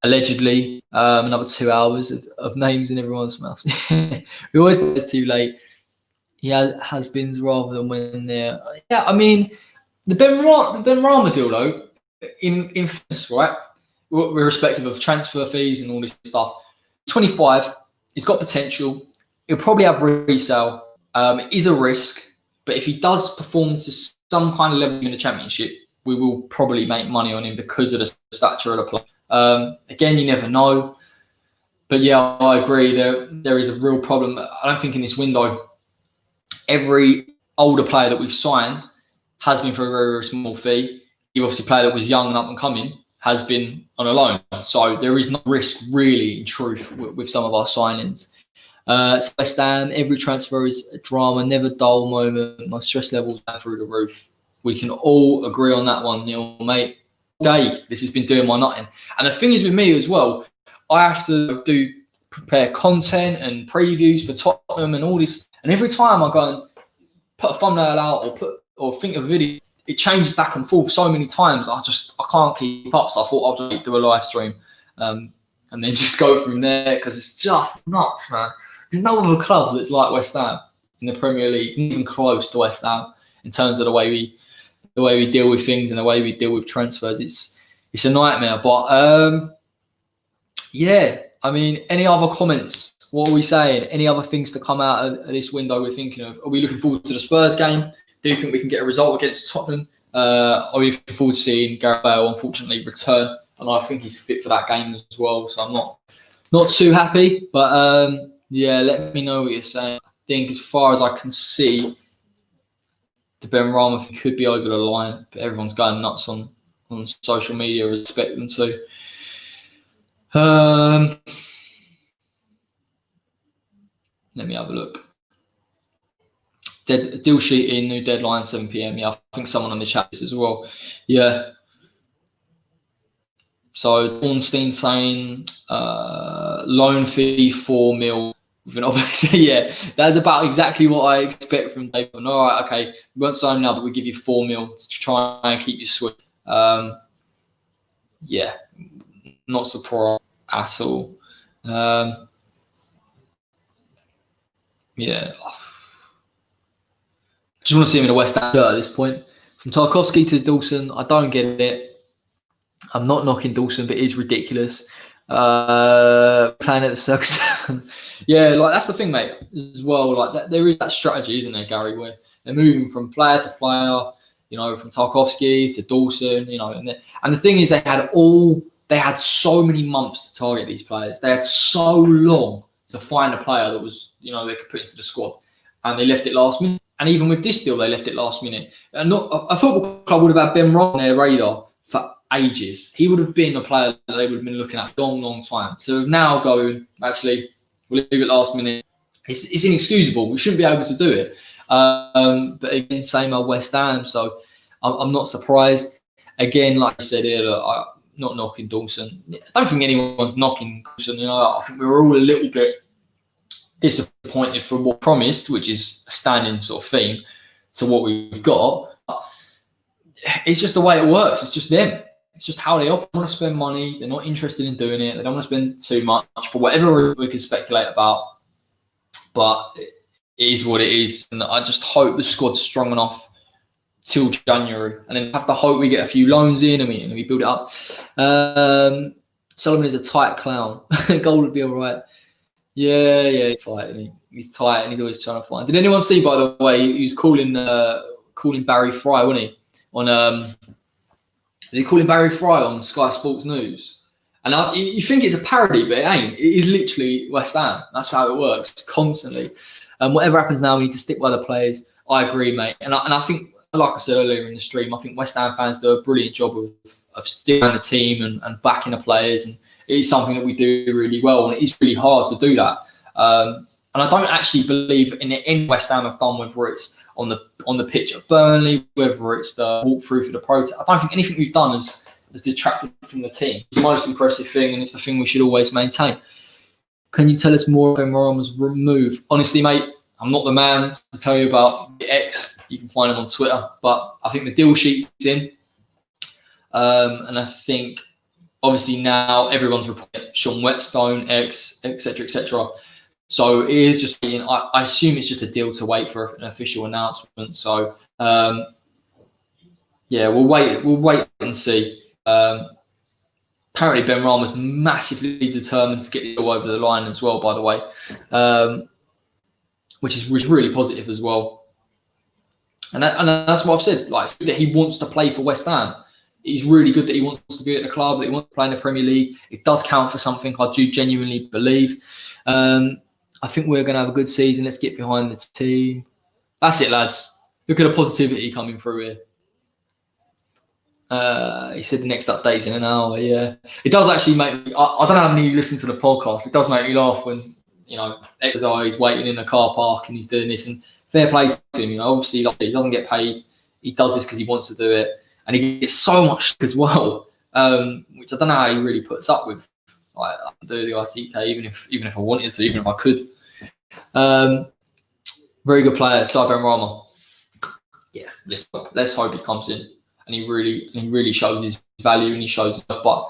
allegedly, another 2 hours of names in everyone's mouth. We always get it too late. He has beens rather than when they're. Yeah, I mean, the Benrahma deal though, in fairness, right? Irrespective of transfer fees and all this stuff, 25. He's got potential. He'll probably have resale. It is a risk, but if he does perform to some kind of level in the Championship, we will probably make money on him because of the stature of the player. Again, you never know. But yeah, I agree. There is a real problem. I don't think in this window, every older player that we've signed has been for a very, very small fee. The obviously player that was young and up and coming has been on a loan. So there is no risk really, in truth, with some of our signings. West Ham, every transfer is a drama, never dull moment. My stress levels are through the roof. We can all agree on that one, Neil, mate. All day, this has been doing my nutting. And the thing is with me as well, I have to prepare content and previews for Tottenham and all this. And every time I go and put a thumbnail out or think of a video, it changes back and forth so many times. I can't keep up. So I thought I'll just do a live stream and then just go from there, because it's just nuts, man. There's no other club that's like West Ham in the Premier League, even close to West Ham in terms of the way we deal with things and the way we deal with transfers. It's a nightmare. But yeah, I mean, any other comments? What are we saying? Any other things to come out of this window we're thinking of? Are we looking forward to the Spurs game? Do you think we can get a result against Tottenham? Are we looking forward to seeing Gareth Bale, unfortunately, return? And I think he's fit for that game as well. So I'm not too happy. But yeah, let me know what you're saying. I think as far as I can see, the Benrahma thing could be over the line. But everyone's going nuts on social media. I respect them too. Let me have a look. Deal sheet in, new deadline 7 PM. Yeah, I think someone on the chat as well. Yeah. So Ornstein saying loan fee 4 mil with an option. Yeah, that's about exactly what I expect from David. All right, okay, we won't sign now, but we give you 4 mil to try and keep you sweet. Yeah, not surprised at all. Yeah. Just want to see him in a West Ham shirt at this point. From Tarkowski to Dawson, I don't get it. I'm not knocking Dawson, but it is ridiculous. Playing at the circus. Yeah, like that's the thing, mate, as well. Like there is that strategy, isn't there, Gary, where they're moving from player to player. you know, from Tarkowski to Dawson, you know, and the thing is they had so many months to target these players. They had so long to find a player that was, you know, they could put into the squad, and they left it last minute. And even with this deal, they left it last minute. And not a football club would have had Benrahma on their radar for ages. He would have been a player that they would have been looking at a long, long time. So now going, actually, we'll leave it last minute. It's inexcusable. We shouldn't be able to do it. But again, same old West Ham. So I'm not surprised. Again, like I said earlier, I'm not knocking Dawson. I don't think anyone's knocking Dawson. You know, I think we were all a little bit disappointed from what promised, which is a standing sort of theme to what we've got. It's just the way it works. It's just them. It's just how they operate. They want to spend money. They're not interested in doing it. They don't want to spend too much for whatever we can speculate about. But it is what it is. And I just hope the squad's strong enough till January. And then have to hope we get a few loans in and we build it up. Solomon is a tight clown. Goal would be all right. Yeah, he's tight. He's tight and he's always trying to find. Did anyone see, by the way, he was calling Barry Fry, wasn't he? Did he call him Barry Fry on Sky Sports News? And you think it's a parody, but it ain't. It is literally West Ham. That's how it works constantly. Whatever happens now, we need to stick by the players. I agree, mate. And I think, like I said earlier in the stream, I think West Ham fans do a brilliant job of sticking on the team and backing the players. And it is something that we do really well. And it is really hard to do that. And I don't actually believe in West Ham have done, whether it's on the pitch at Burnley, whether it's the walkthrough for the protest. I don't think anything we've done has detracted from the team. It's the most impressive thing, and it's the thing we should always maintain. Can you tell us more about Benrahma's move? Honestly, mate, I'm not the man to tell you about the X. You can find him on Twitter, but I think the deal sheet's in, and I think obviously now everyone's reporting Sean Whetstone, X, etc., etc. So it is just, I assume it's just a deal to wait for an official announcement. So yeah, we'll wait and see. Apparently Benrahma's massively determined to get it all over the line as well, by the way, which is really positive as well. And that's what I've said. Like, that he wants to play for West Ham. He's really good that he wants to be at the club, that he wants to play in the Premier League. It does count for something. I do genuinely believe. I think we're going to have a good season. Let's get behind the team. That's it, lads. Look at the positivity coming through here. He said the next update is in an hour. Yeah, it does actually make me. I don't know how many you listen to the podcast. It does make me laugh when, you know, he's waiting in the car park and he's doing this. And fair play to him. You know, obviously, like, he doesn't get paid. He does this because he wants to do it, and he gets so much as well, which I don't know how he really puts up with. Like, I do the ITK even if I wanted to, even if I could. Very good player, Said Benrahma. Yeah, let's hope he comes in and he really shows his value and he shows stuff. But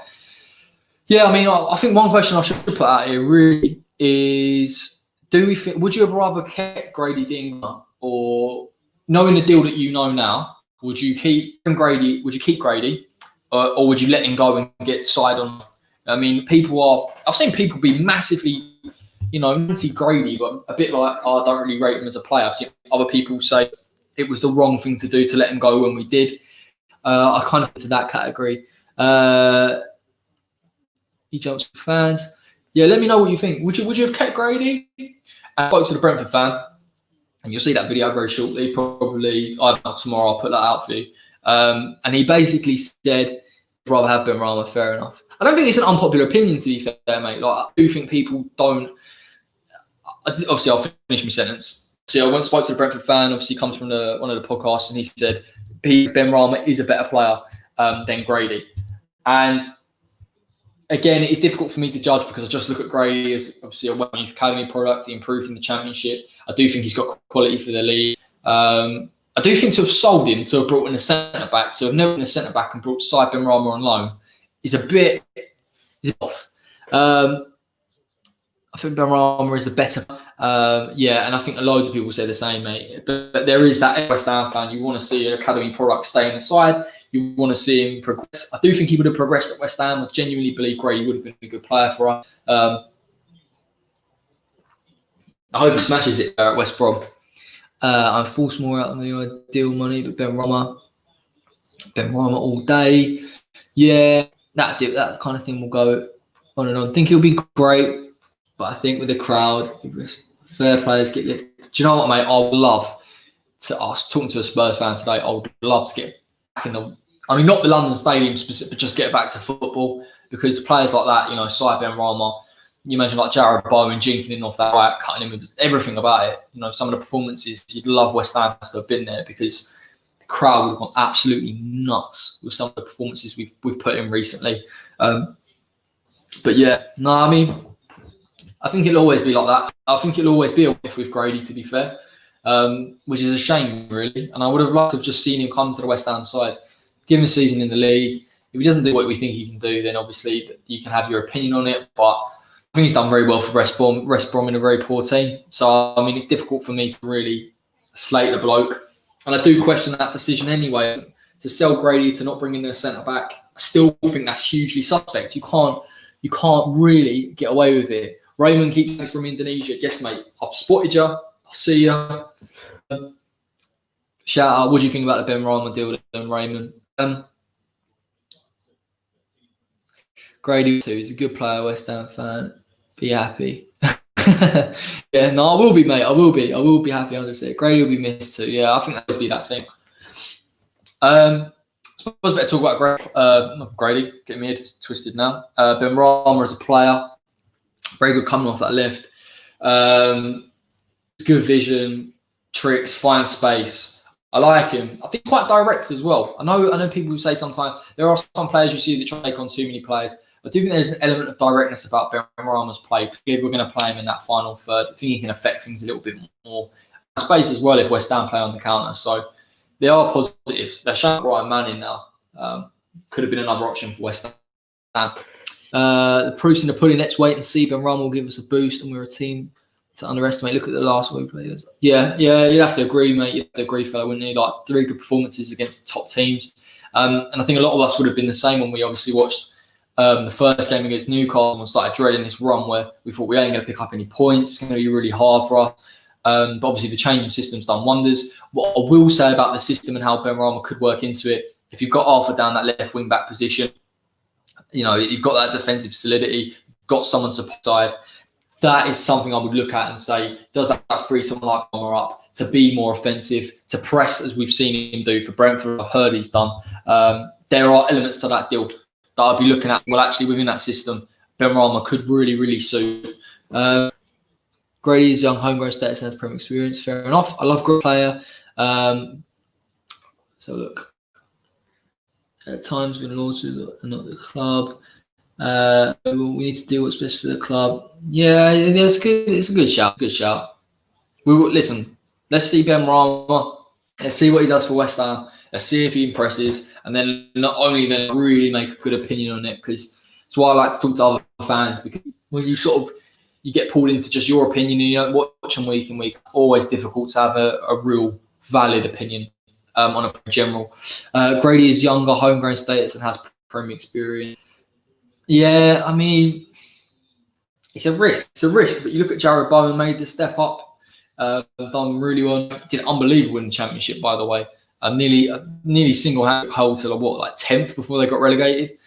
yeah, I mean, I think one question I should put out here really is: would you have rather kept Grady Dinger, or knowing the deal that you know now, would you keep Grady? Would you keep Grady, or would you let him go and get Said on? I mean, I've seen people be massively, you know, anti-Grady, but a bit like, I don't really rate him as a player. I've seen other people say it was the wrong thing to do to let him go when we did. I kind of into that category. He jumps for fans. Yeah, let me know what you think. Would you have kept Grady? I spoke to the Brentford fan, and you'll see that video very shortly. Probably tomorrow. I'll put that out for you. And he basically said, I'd rather have Benrahma. Fair enough. I don't think it's an unpopular opinion, to be fair, mate. Like, I do think people don't. Obviously, I'll finish my sentence. So I went and spoke to the Brentford fan. Obviously, he comes from one of the podcasts, and he said Benrahma is a better player than Grady. And again, it's difficult for me to judge because I just look at Grady as obviously a West Ham Academy product. He improved in the Championship. I do think he's got quality for the league. I do think to have sold him, to have brought in a centre back, to have never been a centre back and brought Said Benrahma on loan is a bit off. I think Benrahma is the better. Yeah, and I think loads of people say the same, mate. But there is that West Ham fan. You want to see an academy product stay in the side. You want to see him progress. I do think he would have progressed at West Ham. I genuinely believe Grady would have been a good player for us. I hope he smashes it at West Brom. I'm forced more out of the ideal money, but Benrahma. Benrahma all day. Yeah, that kind of thing will go on and on. I think it'll be great, but I think with the crowd, fair players get lifted. Do you know what, mate? I would love to. I was talking to a Spurs fan today. I would love to get back in the. I mean, not the London Stadium specific, but just get back to football, because players like that, you know, Said Benrahma, you imagine like Jared Bowen jinking in off that right, cutting him with everything about it. You know, some of the performances, you'd love West Ham to have been there, because the crowd would have gone absolutely nuts with some of the performances we've put in recently. But yeah, no, I mean, I think it'll always be like that. I think it'll always be a whiff with Grady, to be fair, which is a shame, really. And I would have loved to have just seen him come to the West Ham side, give him a season in the league. If he doesn't do what we think he can do, then obviously you can have your opinion on it. But I think he's done very well for West Brom in a very poor team. So, I mean, it's difficult for me to really slate the bloke. And I do question that decision anyway. To sell Grady, to not bring in a centre-back, I still think that's hugely suspect. You can't really get away with it. Raymond keeps things from Indonesia. Yes, mate, I've spotted you. I'll see you. Shout out. What do you think about the Benrahma deal with Raymond? Grady too. He's a good player, West Ham fan. Be happy. Yeah, no, I will be, mate. I will be happy 100%. Grady will be missed too. Yeah, I think that would be that thing. I suppose better talk about Grady. Get me head twisted now. Benrahma as a player, very good coming off that left. Good vision, tricks, find space. I like him. I think quite direct as well. I know people who say sometimes there are some players you see that try to take on too many players. I do think there's an element of directness about Benrahma's play. If we're going to play him in that final third, I think he can affect things a little bit more. Space as well if West Ham play on the counter. So there are positives. They're showing Ryan Manning now. Could have been another option for West Ham. The proof's in the pudding. Let's wait and see. Benrahma will give us a boost, and we're a team to underestimate. Look at the last week players. Yeah, you'd have to agree, mate. You'd have to agree, fella, wouldn't you? Like 3 good performances against the top teams. And I think a lot of us would have been the same when we obviously watched the first game against Newcastle and started dreading this run where we thought we ain't going to pick up any points. It's going to be really hard for us. But obviously the change in system's done wonders. What I will say about the system and how Benrahma could work into it, if you've got Arthur down that left wing back position, you know, you've got that defensive solidity, you've got someone to side. That is something I would look at and say, does that free someone like Palmer up to be more offensive, to press as we've seen him do for Brentford? I've heard he's done. There are elements to that deal that I'd be looking at. Well, actually, within that system, Benrahma could really, really suit. Grady's young homegrown status and has Premier experience. Fair enough. I love good player. So look, at times been loyal to not the club. We need to do what's best for the club. Yeah, it's good. It's a good shout. Good shout. We will listen. Let's see Benrahma. Let's see what he does for West Ham. Let's see if he impresses, and then not only then really make a good opinion on it, because it's why I like to talk to other fans, because when you get pulled into just your opinion and you don't watch them week in week, it's always difficult to have a real valid opinion on a general. Grady is younger, homegrown status, and has Premier experience. Yeah, I mean, it's a risk. It's a risk, but you look at Jared Bowen, made the step up, done really well, did unbelievable in the Championship, by the way. Nearly single-handed hold to 10th before they got relegated.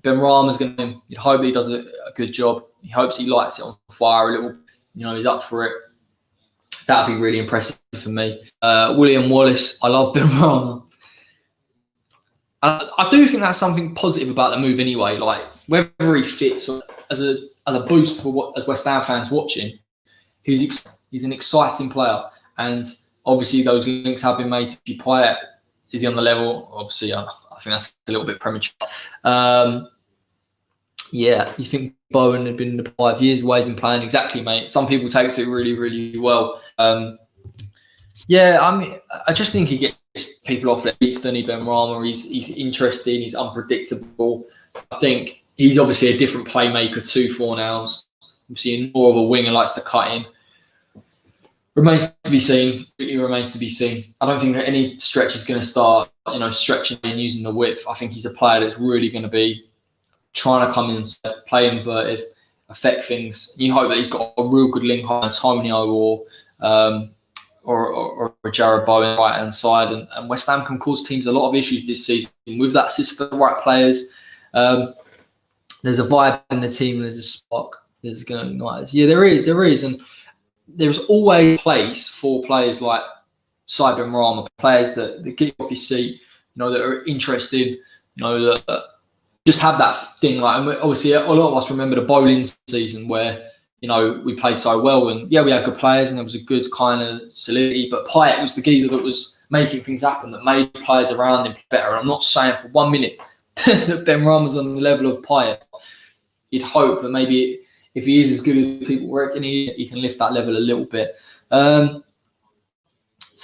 Benrahma's going to. You'd hope he does a good job. He hopes he lights it on fire a little. You know, he's up for it. That'd be really impressive for me. William Wallace. I love Benrahma. I do think that's something positive about the move anyway. Like whether he fits as a boost for as West Ham fans watching, he's an exciting player, and obviously those links have been made to be Payet. Is he on the level? Obviously, I think that's a little bit premature. Yeah, you think Bowen had been the 5 years away, been playing exactly, mate. Some people take to it really, really well. Yeah, I mean, I just think he gets people off their feet, doesn't he, Benrahma? He's interesting, he's unpredictable. I think he's obviously a different playmaker too for Fornals. I'm seeing more of a winger, likes to cut in. Remains to be seen. It remains to be seen. I don't think that any stretch is going to start, stretching and using the width. I think he's a player that's really going to be trying to come in, play inverted, affect things. You hope that he's got a real good link on Antonio or or Jared Bowen right hand side, and West Ham can cause teams a lot of issues this season with that system, the right players. There's a vibe in the team. There's a spark. There's going to unite. Yeah, there is, and there's always a place for players like Said Benrahma, players that get you off your seat, that are interested, that just have that thing. Like, and obviously, a lot of us remember the bowling season where we played so well, and yeah, we had good players, and there was a good kind of solidity. But Pyatt was the geezer that was making things happen, that made players around him better. And I'm not saying for 1 minute that Benrahma's on the level of Pyatt. You'd hope that maybe if he is as good as people reckon he can lift that level a little bit. So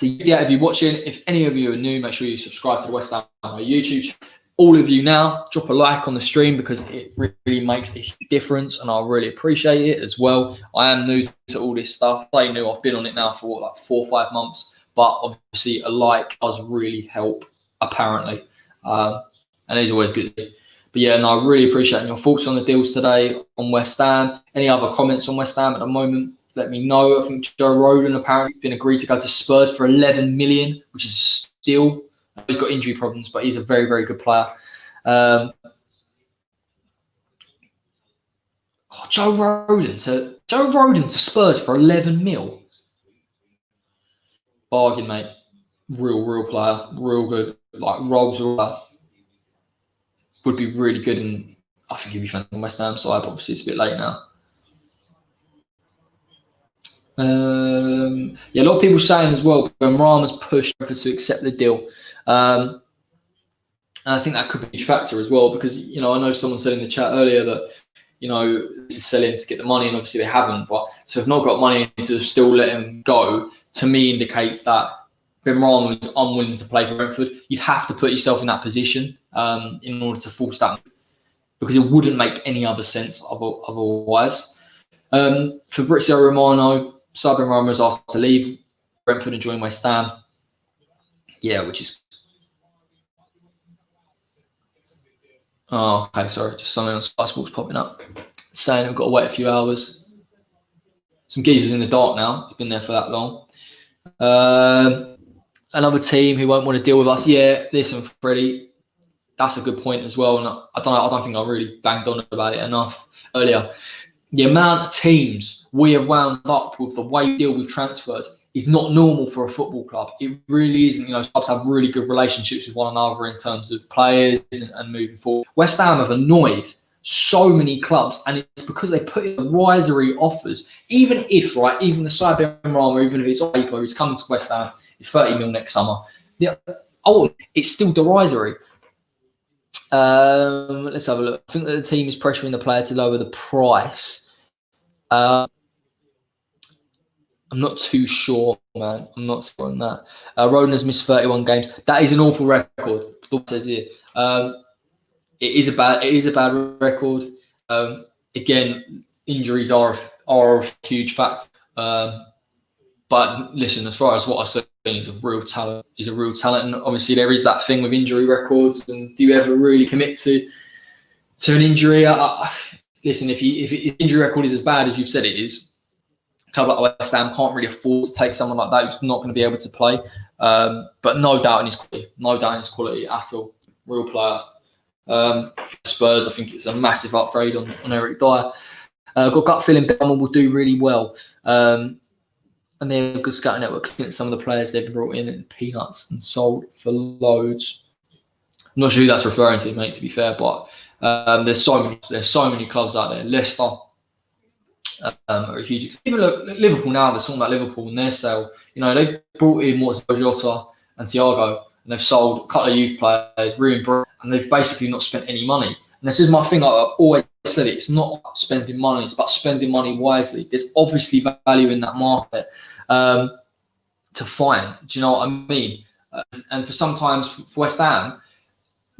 yeah, if you're watching, if any of you are new, make sure you subscribe to the West Ham YouTube. All of you now, drop a like on the stream because it really makes a huge difference, and I really appreciate it as well. I am new to all this stuff. I know I've been on it now for like 4 or 5 months, but obviously a like does really help, apparently, and it's always good. But yeah, no, I really appreciate your thoughts on the deals today on West Ham. Any other comments on West Ham at the moment? Let me know. I think Joe Rodon apparently has been agreed to go to Spurs for 11 million, which is still. He's got injury problems, but he's a very, very good player. Joe Rodon to Spurs for 11 mil. Bargain, mate. Real player. Real good. Like, Rolls would be really good, and I think he'd be fun on West Ham side, but obviously it's a bit late now. Yeah, a lot of people saying as well, Benrahma's pushed to accept the deal. And I think that could be a huge factor as well, because, I know someone said in the chat earlier that, this is selling to get the money, and obviously they haven't. But so if not got money to still let him go, to me indicates that Benrahma was unwilling to play for Brentford. You'd have to put yourself in that position in order to force that, because it wouldn't make any other sense otherwise. Fabrizio Romano, Said Benrahma was asked to leave Brentford and join West Ham. Yeah, which is... Oh, okay, sorry. Just something on Sky Sports popping up saying we've got to wait a few hours. Some geezers in the dark now. He's been there for that long. Another team who won't want to deal with us. Yeah, listen, Freddie, that's a good point as well. And I don't think I really banged on about it enough earlier. The amount of teams we have wound up with, the way we deal with transfers, is not normal for a football club. It really isn't. Clubs have really good relationships with one another in terms of players and moving forward. West Ham have annoyed so many clubs, and it's because they put in risery offers. Even the Said Benrahma, even if it's on paper, he's coming to West Ham, it's 30 mil next summer. Yeah, it's still derisory. Let's have a look. I think that the team is pressuring the player to lower the price. I'm not too sure, man. I'm not sure on that. Rodon has missed 31 games. That is an awful record. It says here. It is a bad record. Again, injuries are a huge factor. But listen, as far as what I've seen, is a real talent. And obviously there is that thing with injury records. And do you ever really commit to an injury? Listen, if the injury record is as bad as you've said it is, a club like West Ham can't really afford to take someone like that who's not going to be able to play. But no doubt in his quality at all. Real player. Spurs, I think it's a massive upgrade on Eric Dyer. Got gut feeling Benrahma will do really well. And they're a good scouting network. Looking at some of the players they've brought in peanuts and sold for loads. I'm not sure who that's referring to, mate, to be fair, but there's so many clubs out there. Leicester are a huge. Even look, Liverpool now, they're talking about Liverpool and their sale. They brought in Jota and Thiago, and they've sold a couple of youth players, and they've basically not spent any money. And this is my thing. I've always said it. It's not about spending money. It's about spending money wisely. There's obviously value in that market to find. Do you know what I mean? And for sometimes for West Ham,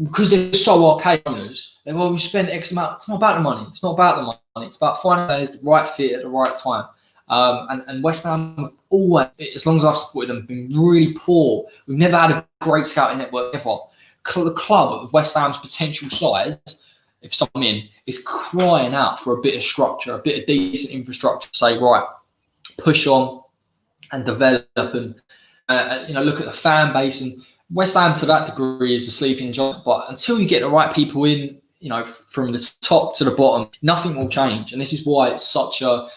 because they're so archaic owners, we spend X amount. It's not about the money. It's not about the money. It's about finding players the right fit at the right time. And West Ham have always, as long as I've supported them, been really poor. We've never had a great scouting network ever. The club of West Ham's potential size, if someone is crying out for a bit of structure, a bit of decent infrastructure to say, right, push on and develop and look at the fan base. And West Ham to that degree is a sleeping giant, but until you get the right people in, from the top to the bottom, nothing will change. And this is why it's such a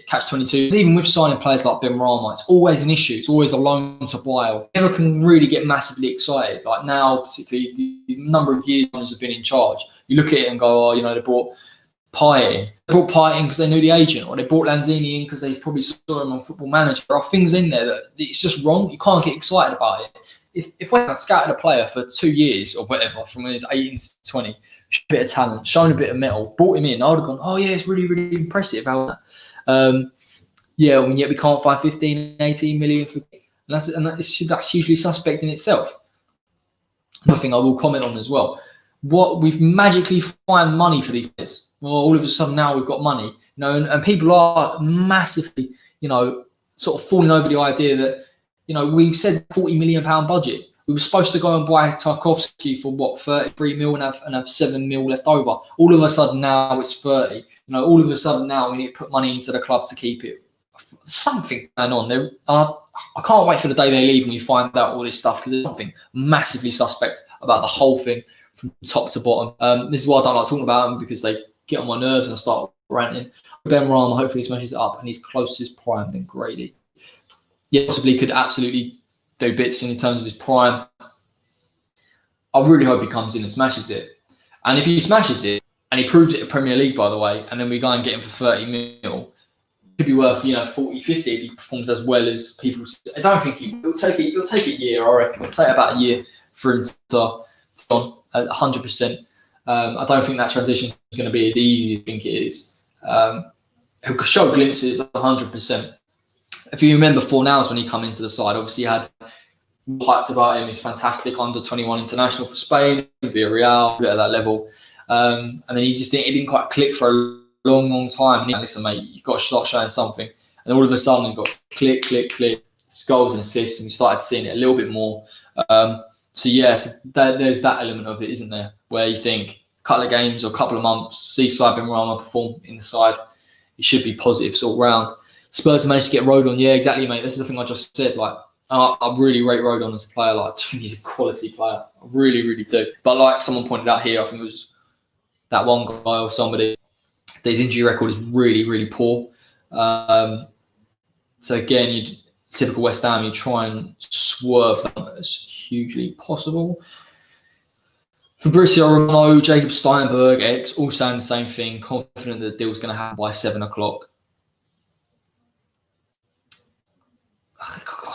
catch-22. Even with signing players like Benrahma, it's always an issue. It's always a loan to buy. You never can really get massively excited. Like now, particularly the number of years owners have been in charge, you look at it and go, oh, they brought Pie in. They brought Pie in because they knew the agent, or they brought Lanzini in because they probably saw him on Football Manager. There are things in there that it's just wrong. You can't get excited about it. If we had scouted a player for 2 years or whatever, from when he was 18 to 20, a bit of talent, shown a bit of mettle, brought him in, I would have gone, oh yeah, it's really, really impressive. And yet we can't find 15, 18 million for, and that's hugely suspect in itself. Another thing I will comment on as well. What we've magically find money for these players. Well, all of a sudden now we've got money, and people are massively, sort of falling over the idea that, we've said £40 million budget. We were supposed to go and buy Tarkovsky for what, 33 mil and have 7 mil left over. All of a sudden now it's 30. All of a sudden now we need to put money into the club to keep it. Something going on there. I can't wait for the day they leave and we find out all this stuff, because there's something massively suspect about the whole thing from top to bottom. This is why I don't like talking about them, because they get on my nerves and I start ranting. Benrahma hopefully smashes it up and he's close to his prime than Grady. Yeah, possibly could absolutely do bits in terms of his prime. I really hope he comes in and smashes it. And if he smashes it, and he proves it at Premier League, by the way, and then we go and get him for 30 mil, could be worth 40, 50 if he performs as well as people. I don't think it'll take a year. I reckon it'll take about a year for him to on 100%. I don't think that transition is going to be as easy as you think it is. He'll show glimpses of 100%. If you remember Fornals when he come into the side, obviously he had hyped about him. He's fantastic under 21 international for Spain, Villarreal, a bit at that level. And then it didn't quite click for a long time. Listen, mate, you've got to start showing something. And all of a sudden, you've got click, goals and assists, and you started seeing it a little bit more. So there's that element of it, isn't there? Where you think a couple of games or a couple of months, see Said Benrahma perform in the side, it should be positives all round. Spurs managed to get Rodon. Yeah, exactly, mate. This is the thing I just said. Like, I really rate Rodon as a player. Like, I think he's a quality player. I really, really do. But like someone pointed out here, I think it was that one guy or somebody, his injury record is really, really poor. So again, typical West Ham, you try and swerve that as hugely possible. Fabrizio Romano, Jacob Steinberg, X, all saying the same thing, confident that the deal's going to happen by 7 o'clock.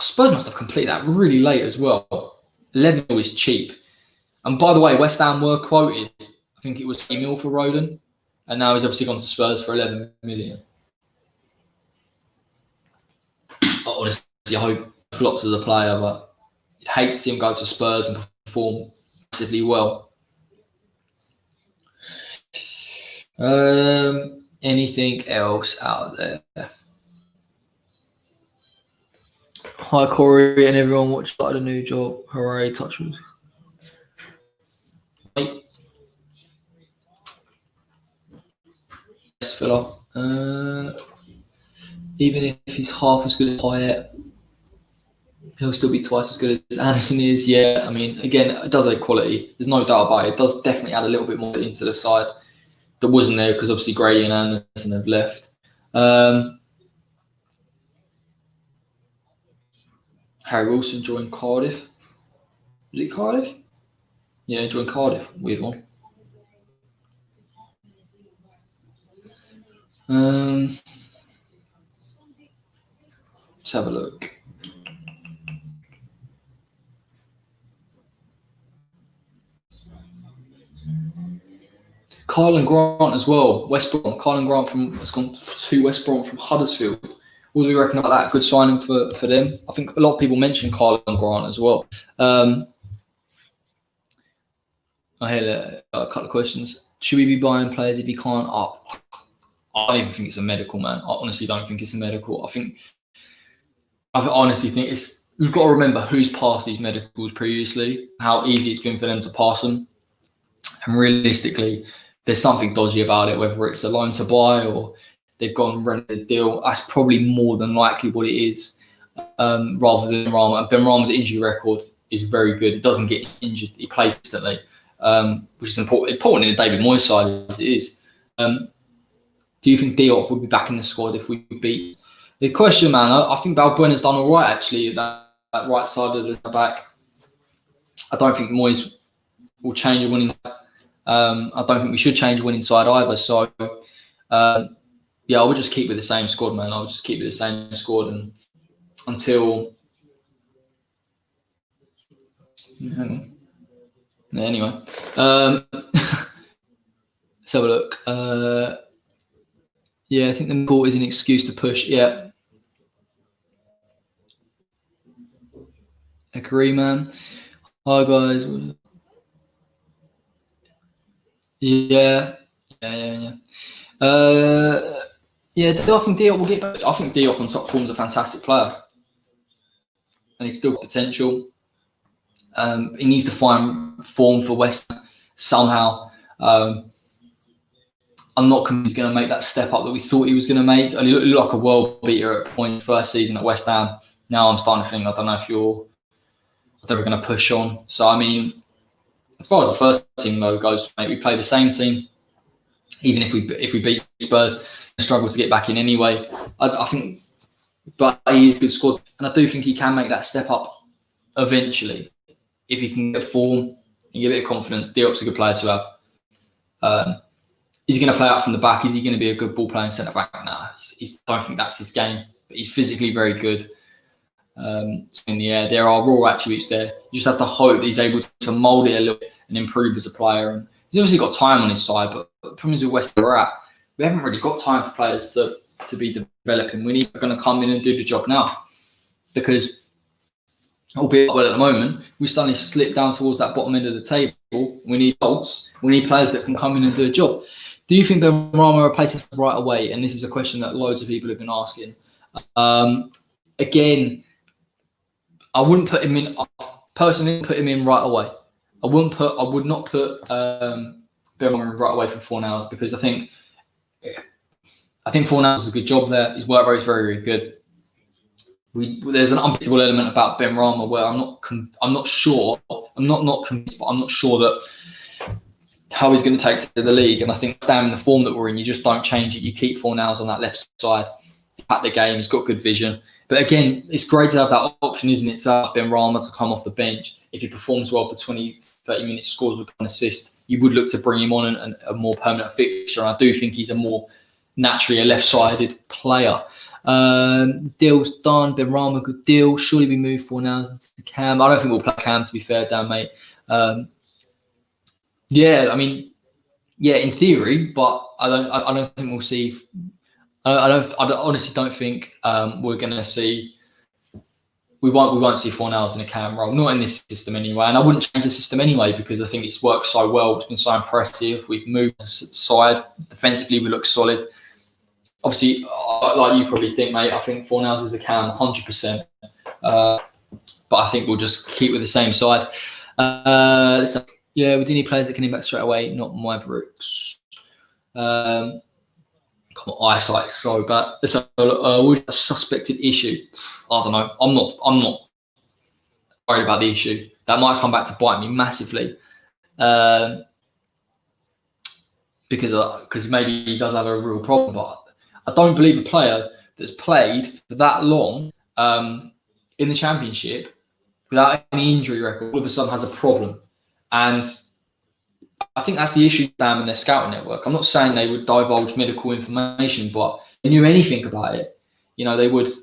Spurs must have completed that really late as well. 11 mil is cheap. And by the way, West Ham were quoted, I think it was 3 mil for Rodon, and now he's obviously gone to Spurs for 11 million. Honestly, I hope he flops as a player, but you'd hate to see him go to Spurs and perform massively well. Anything else out there? Hi Corey and everyone watch started a new job. Hooray, Touchwood. Yes, filler. Even if he's half as good as Payet, he'll still be twice as good as Anderson is. Yeah, I mean, again, it does add quality. There's no doubt about it. It does definitely add a little bit more into the side that wasn't there because obviously Grady and Anderson have left. Harry Wilson joined Cardiff. Was it Cardiff? Yeah, joined Cardiff. Weird one. Let's have a look. Carlin Grant as well. West Brom. Carlin Grant has gone to West Brom from Huddersfield. What do we reckon about that? Good signing for them. I think a lot of people mentioned Carlin Grant as well. I had a couple of questions. Should we be buying players if he can't up? I don't even think it's a medical, man. I honestly don't think it's a medical. I honestly think you've got to remember who's passed these medicals previously, how easy it's been for them to pass them. And realistically, there's something dodgy about it, whether it's a loan to buy or they've gone and rented a deal. That's probably more than likely what it is. rather than Benrahma. And Benrahma's injury record is very good. He doesn't get injured. He plays instantly, which is important in the David Moyes side as it is. Do you think Diop will be back in the squad if we beat? The question, man, I think Balbuena's done all right actually at that right side of the back. I don't think Moyes will change a winning. I don't think we should change a winning side either. So, yeah, I would just keep with the same squad, man. I would just keep with the same squad and until. Anyway, let's have a look. Yeah, I think the goal is an excuse to push. Yeah. Agree, man. Hi, guys. Yeah. Yeah, I think Diop will get back. I think Diop on top form is a fantastic player. And he's still got potential. He needs to find form for West Ham somehow. I'm not convinced he's going to make that step up that we thought he was going to make. He looked like a world beater at point first season at West Ham. Now I'm starting to think, I don't know if you're ever going to push on. So, I mean, as far as the first team though goes, mate, we play the same team. Even if we beat Spurs, we struggle to get back in anyway. I think, but he is a good squad. And I do think he can make that step up eventually. If he can get form and get a bit of confidence, Diop's a good player to have. Is he going to play out from the back? Is he going to be a good ball playing centre back? Nah, I don't think that's his game. But he's physically very good. In the air, there are raw attributes there. You just have to hope that he's able to mould it a little bit and improve as a player. And he's obviously got time on his side, but the problem is with West Ham we're at, we haven't really got time for players to be developing. We need going to come in and do the job now, because albeit well at the moment, we suddenly slip down towards that bottom end of the table. We need bolts. We need players that can come in and do a job. Do you think Benrahma replaces right away? And this is a question that loads of people have been asking. Again, I wouldn't put him in. Personally, put him in right away. I would not put Benrahma right away for Fornals, because I think Fornals does a good job there. His work rate is very, very good. There's an unpredictable element about Benrahma where I'm not sure. I'm not convinced, but I'm not sure that how he's going to take to the league. And I think in the form that we're in, you just don't change it. You keep Fornals on that left side, at the game. He's got good vision. But again, it's great to have that option, isn't it, to have Benrahma to come off the bench. If he performs well for 20, 30 minutes, scores with an assist, you would look to bring him on and a more permanent fixture. And I do think he's a more naturally a left-sided player. Deal's done. Benrahma, good deal. Surely we move Fornals into Cam. I don't think we'll play Cam, to be fair, Dan, mate. Yeah, I mean, yeah, in theory, but I don't think we'll see. I honestly don't think we're going to see. We won't see Fornals in a Cam role, not in this system anyway. And I wouldn't change the system anyway, because I think it's worked so well. It's been so impressive. We've moved aside defensively. We look solid. Obviously, like you probably think, mate, I think Fornals is a Cam 100%. But I think we'll just keep with the same side. Yeah, we do need players that can impact straight away, not Mavericks. Eyesight so bad. So, a suspected issue. I don't know. I'm not worried about the issue. That might come back to bite me massively, because maybe he does have a real problem. But I don't believe a player that's played for that long in the Championship without any injury record all of a sudden has a problem. And I think that's the issue, Sam, in their scouting network. I'm not saying they would divulge medical information, but they knew anything about it. You know, they would have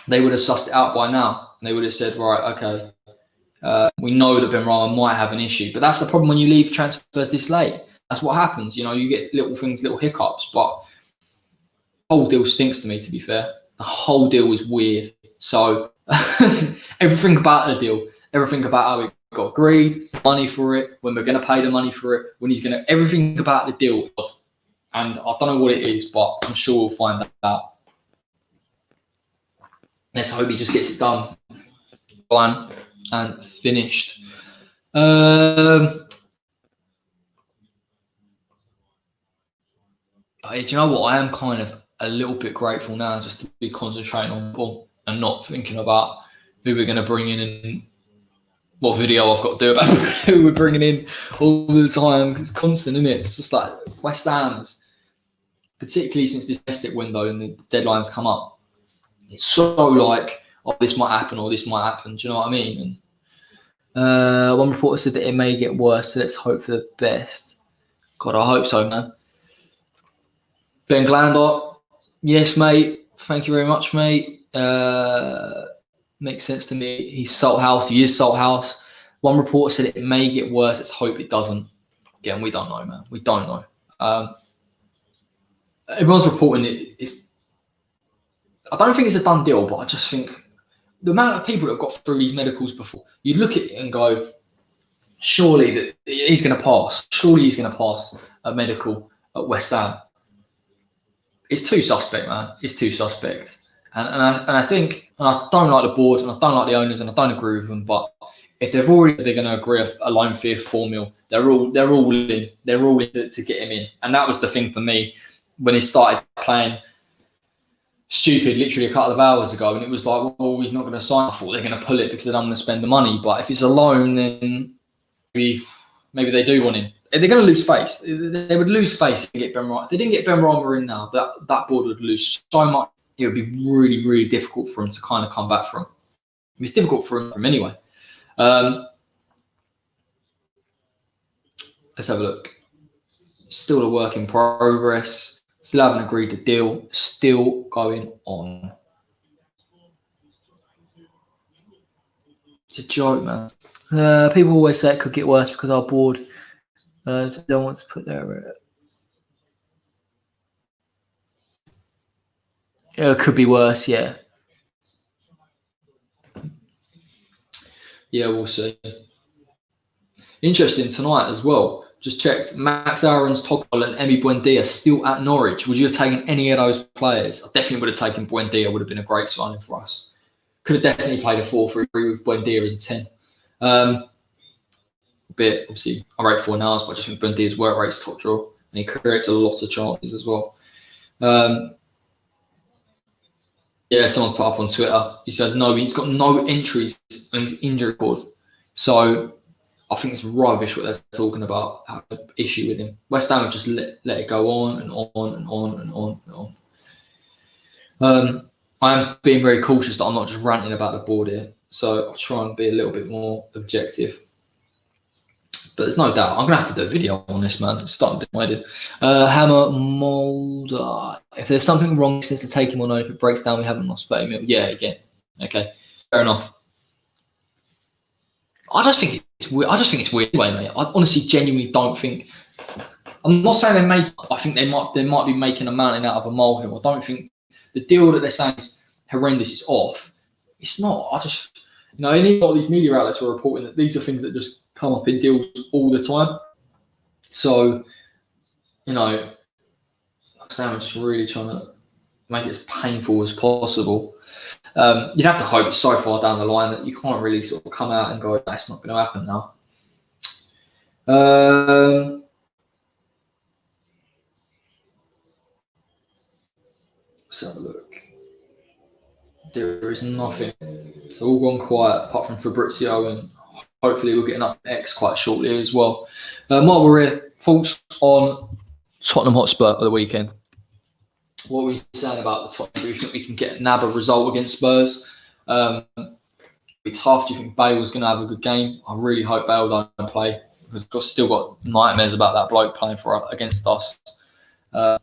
sussed it out by now, and they would have said, right, okay, we know that Benrahma might have an issue. But that's the problem when you leave transfers this late. That's what happens. You know, you get little things, little hiccups. But the whole deal stinks to me, to be fair. The whole deal is weird. So everything about the deal, everything about how it got agreed, money for it, when we're going to pay the money for it, when he's going to, everything about the deal. And I don't know what it is, but I'm sure we'll find that out. Let's hope he just gets it done and finished. Do you know what? I am kind of a little bit grateful now just to be concentrating on ball and not thinking about who we're going to bring in and what video I've got to do about who we're bringing in all the time. It's constant, isn't it? It's just like West Ham's, particularly since this domestic window and the deadlines come up, it's so like, oh, this might happen or this might happen. Do you know what I mean? And one reporter said that it may get worse, so let's hope for the best. God, I hope so, man. Ben Glandor, yes, mate. Thank you very much, mate. Makes sense to me. He's Salthouse. He is Salthouse. One reporter said it may get worse. Let's hope it doesn't. Again, we don't know, man. We don't know. Everyone's reporting it's. I don't think it's a done deal, but I just think the amount of people that have got through these medicals before, you look at it and go, surely that he's going to pass. Surely he's going to pass a medical at West Ham. It's too suspect, man. It's too suspect. And I think, and I don't like the board, and I don't like the owners, and I don't agree with them. But if they've already said they're going to agree a loan fee of $4 million, they're all in. They're all in to get him in. And that was the thing for me when he started playing stupid literally a couple of hours ago, and it was like, well, he's not going to sign. I thought they're going to pull it because they don't want to spend the money. But if it's a loan, then maybe they do want him. They're going to lose face. They would lose face if they get Benrahma. If they didn't get Benrahma in now, that board would lose so much. It would be really, really difficult for him to kind of come back from. It's difficult for him anyway. Let's have a look. Still a work in progress. Still haven't agreed the deal. Still going on. It's a joke, man. People always say it could get worse because our board don't want to put their. It could be worse, yeah. Yeah, we'll see. Interesting tonight as well. Just checked. Max Aaron's, Togwell and Emi Buendia still at Norwich. Would you have taken any of those players? I definitely would have taken Buendia. Would have been a great signing for us. Could have definitely played a 4-3-3 with Buendia as a 10. Bit obviously, I rate 4 now, but I just think Buendia's work rate's top draw, and he creates a lot of chances as well. Yeah, someone put up on Twitter. He said no, he's got no entries on his injury record. So I think it's rubbish what they're talking about. Have an issue with him. West Ham have just let it go on and on and on and on and on. I am being very cautious that I'm not just ranting about the board here. So I'll try and be a little bit more objective. But there's no doubt I'm gonna have to do a video on this, man. It's starting to do what I did. Hammer Molder. If there's something wrong since the taking one, if it breaks down, we haven't lost 30 million. Yeah, again. Okay, fair enough. I just think it's weird. I just think it's weird anyway, mate. I honestly, genuinely don't think. I'm not saying they make. I think they might be making a mountain out of a molehill. I don't think the deal that they're saying is horrendous. It's off. It's not. I just, any of these media outlets are reporting that these are things that just come up in deals all the time. So, I'm just really trying to make it as painful as possible. You'd have to hope it's so far down the line that you can't really sort of come out and go, that's not going to happen now. Let's have a look. There is nothing. It's all gone quiet apart from Fabrizio, and hopefully we'll get an X quite shortly as well. While we're here, thoughts on Tottenham Hotspur of the weekend? What were you saying about the Tottenham? Do you think we can get a result against Spurs? It's tough. Do you think Bale's going to have a good game? I really hope Bale don't play, because I've still got nightmares about that bloke playing against us. But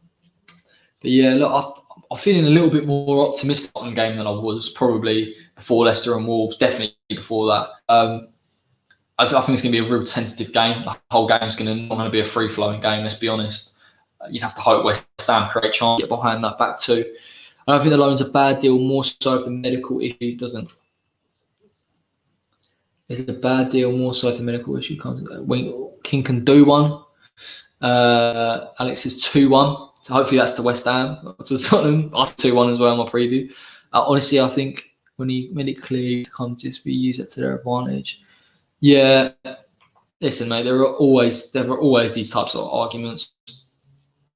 yeah, look, I'm feeling a little bit more optimistic on the game than I was probably before Leicester and Wolves. Definitely before that. I think it's going to be a real tentative game. The whole game's not going to be a free-flowing game, let's be honest. You'd have to hope West Ham create chance, get behind that back too. I don't think the loan's a bad deal, more so if the medical issue doesn't. Is it a bad deal, more so if the medical issue comes? King can do one. Alex is 2-1. So hopefully that's to West Ham. To Tottenham. I 2-1 as well in my preview. Honestly, I think when it clears, can't just be used to their advantage. Yeah, listen, mate. There are always these types of arguments.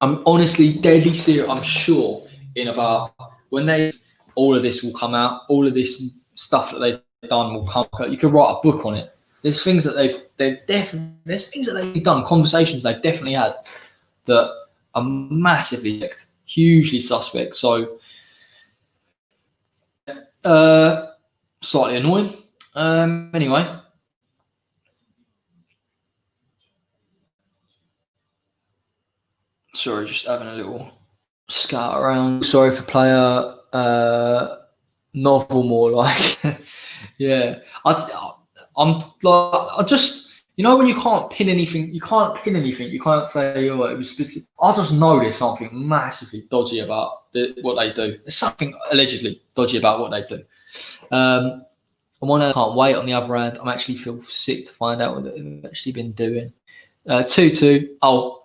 I'm honestly deadly serious. I'm sure in about when all of this will come out, all of this stuff that they've done will come out. You could write a book on it. There's things that there's things that they've done, conversations they've definitely had that are massively hugely suspect. So slightly annoying. Anyway. Sorry, just having a little scout around. Sorry for player novel more like. Yeah. I'm like, I just, when you can't pin anything, you can't say, oh, it was specific. I just know there's something massively dodgy about what they do. There's something allegedly dodgy about what they do. On one hand, I can't wait. On the other hand, I actually feel sick to find out what they've actually been doing. 2-2. Oh,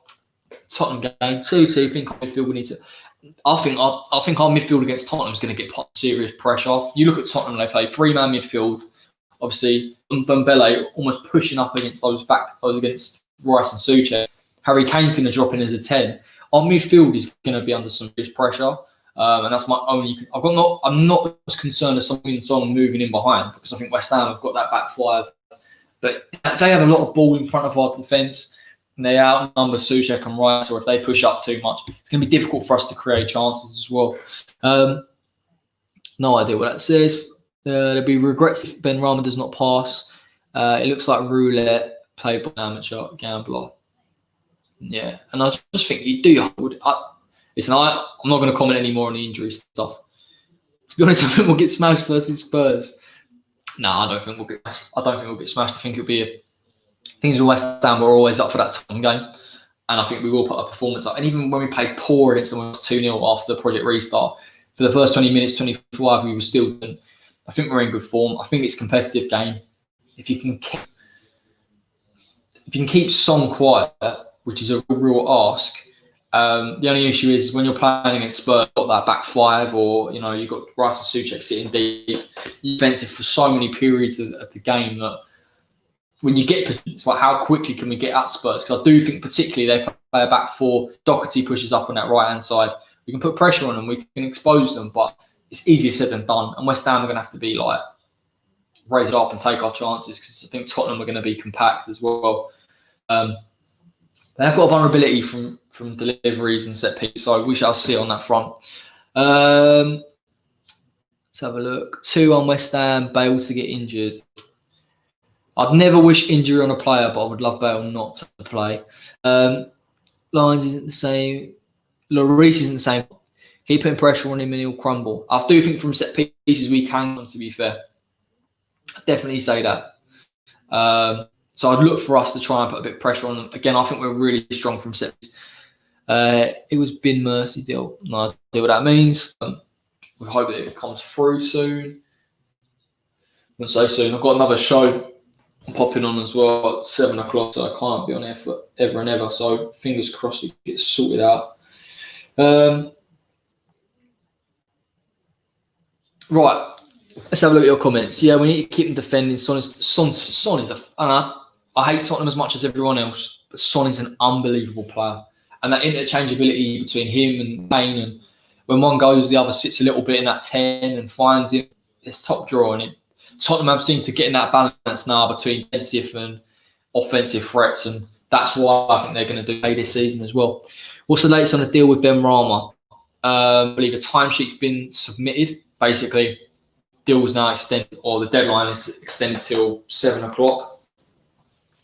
Tottenham game 2-2. Think our midfield we need to. I think our midfield against Tottenham is going to get put serious pressure. You look at Tottenham; they play 3-man midfield. Obviously, Dembele almost pushing up against against Rice and Souček. Harry Kane's going to drop in as a 10. Our midfield is going to be under some serious pressure, and that's my only. I'm not as concerned as someone moving in behind, because I think West Ham have got that back five, but they have a lot of ball in front of our defence. And they outnumber Souček and Rice, or if they push up too much, it's going to be difficult for us to create chances as well. No idea what that says. There'll be regrets if Benrahma does not pass. It looks like roulette played by an amateur gambler. Yeah, and I just think you do hold. Listen, I'm not going to comment any more on the injury stuff. To be honest, I think we'll get smashed versus Spurs. No, I don't think we'll get smashed. I think it'll be things with West Ham were always up for that Tottenham game, and I think we will put a performance up. And even when we played poor against them, it was 2-0 after the Project Restart. For the first 20 minutes, 25, we were still. I think we're in good form. I think it's a competitive game. If you can keep Son quiet, which is a real ask. The only issue is when you're playing against Spurs, you've got that back five, or you've got Rice and Souček sitting deep, defensive for so many periods of the game that. When you get positions, it's like how quickly can we get at Spurs? Because I do think particularly they play a back four. Doherty pushes up on that right-hand side. We can put pressure on them. We can expose them, but it's easier said than done. And West Ham are going to have to be like raise it up and take our chances, because I think Tottenham are going to be compact as well. They have got a vulnerability from deliveries and set pieces, so we shall see on that front. Let's have a look. 2 on West Ham. Bale to get injured. I'd never wish injury on a player, but I would love Bale not to play. Lines isn't the same. Lloris isn't the same. Keep putting pressure on him and he'll crumble. I do think from set pieces we can, to be fair. I'd definitely say that. So I'd look for us to try and put a bit of pressure on them. Again, I think we're really strong from set pieces. It was Bin Mercy deal. No idea what that means. We hope that it comes through soon. I wouldn't say soon. I've got another show I'm popping on as well at 7 o'clock, so I can't be on air for ever and ever. So fingers crossed it gets sorted out. Right, let's have a look at your comments. Yeah, we need to keep them defending. Son is I hate Tottenham as much as everyone else, but Son is an unbelievable player, and that interchangeability between him and Kane, and when one goes, the other sits a little bit in that 10 and finds him. It's top draw in it. Tottenham have seemed to get in that balance now between defensive and offensive threats, and that's why I think they're going to do this season as well. What's the latest on the deal with Benrahma? I believe a timesheet's been submitted. Basically, deal was now extended, or the deadline is extended till 7 o'clock.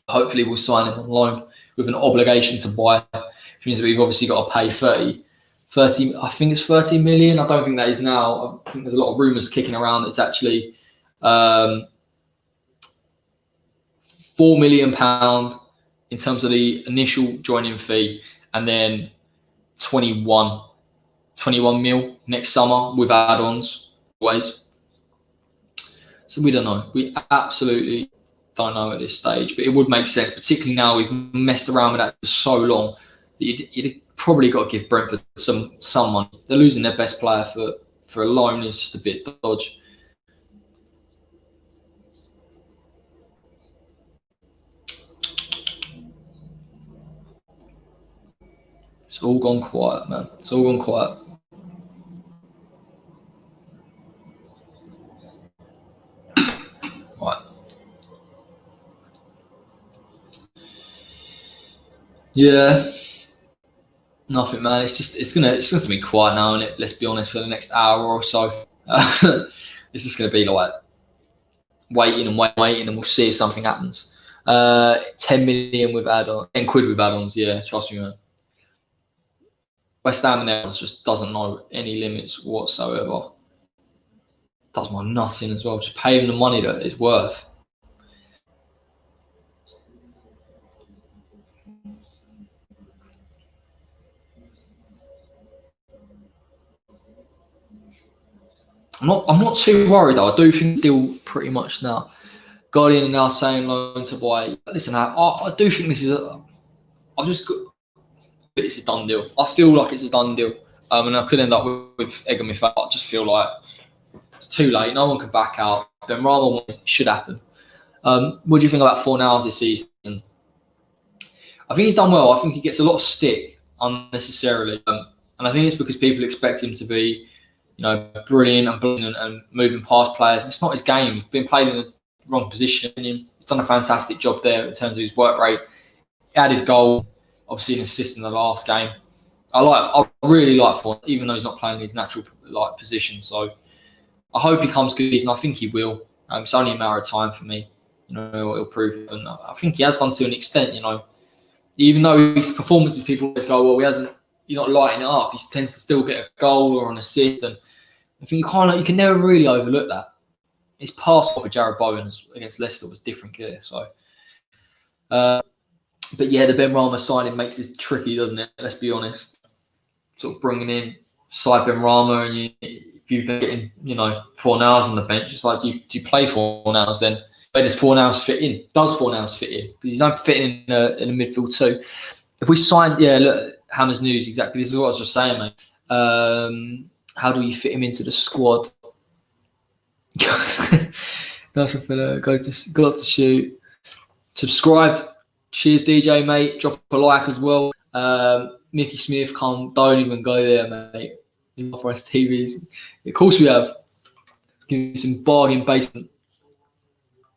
Hopefully, we'll sign him on loan with an obligation to buy, which means that we've obviously got to pay 30. I think it's 30 million. I don't think that is now. I think there's a lot of rumours kicking around that it's actually £4 million in terms of the initial joining fee, and then 21 mil next summer with add-ons always. So we don't know. We absolutely don't know at this stage, but it would make sense, particularly now we've messed around with that for so long, that you'd probably got to give Brentford some money. They're losing their best player for a loan is just a bit dodge. It's all gone quiet, man. It's all gone quiet. Yeah, nothing, man. It's gonna be quiet now, and let's be honest, for the next hour or so. It's just gonna be like waiting and waiting, and we'll see if something happens. 10 million with add-on, 10 quid with add-ons. Yeah, trust me, man. West Ham and everyone just doesn't know any limits whatsoever. Does my nothing as well. Just pay him the money that it's worth. I'm not too worried though. I do think still pretty much now. Guardian are now saying loan to buy. Listen, I do think this is I've just got. It's a done deal. I feel like it's a done deal. And I could end up with egg on my face. I just feel like it's too late. No one can back out. Benrahma should happen. What do you think about Fornals this season? I think he's done well. I think he gets a lot of stick unnecessarily. And I think it's because people expect him to be, brilliant and moving past players. It's not his game. He's been played in the wrong position. He's done a fantastic job there in terms of his work rate. Added goal, obviously an assist in the last game. I really like Fornals, even though he's not playing his natural position. So I hope he comes good, and I think he will. It's only a matter of time for me. He'll prove it. And I think he has done to an extent. Even though his performances, people always go, well, he's not lighting it up. He tends to still get a goal or an assist, and I think you can never really overlook that. His pass off of Jared Bowen against Leicester was different here. So, but yeah, the Benrahma signing makes this tricky, doesn't it? Let's be honest. Sort of bringing in Said Benrahma, and if you're getting, Fornals on the bench, it's like, do you play Fornals then? Where does Fornals fit in? Does Fornals fit in? Because he's not fitting in the midfield too. If we sign, look, Hammer's news, exactly. This is what I was just saying, mate. How do you fit him into the squad? Nice fella. Got to shoot. Subscribe. Cheers, DJ, mate. Drop a like as well. Mickey Smith, don't even go there, mate. For us TVs. Of course we have. Let's give me some bargain basement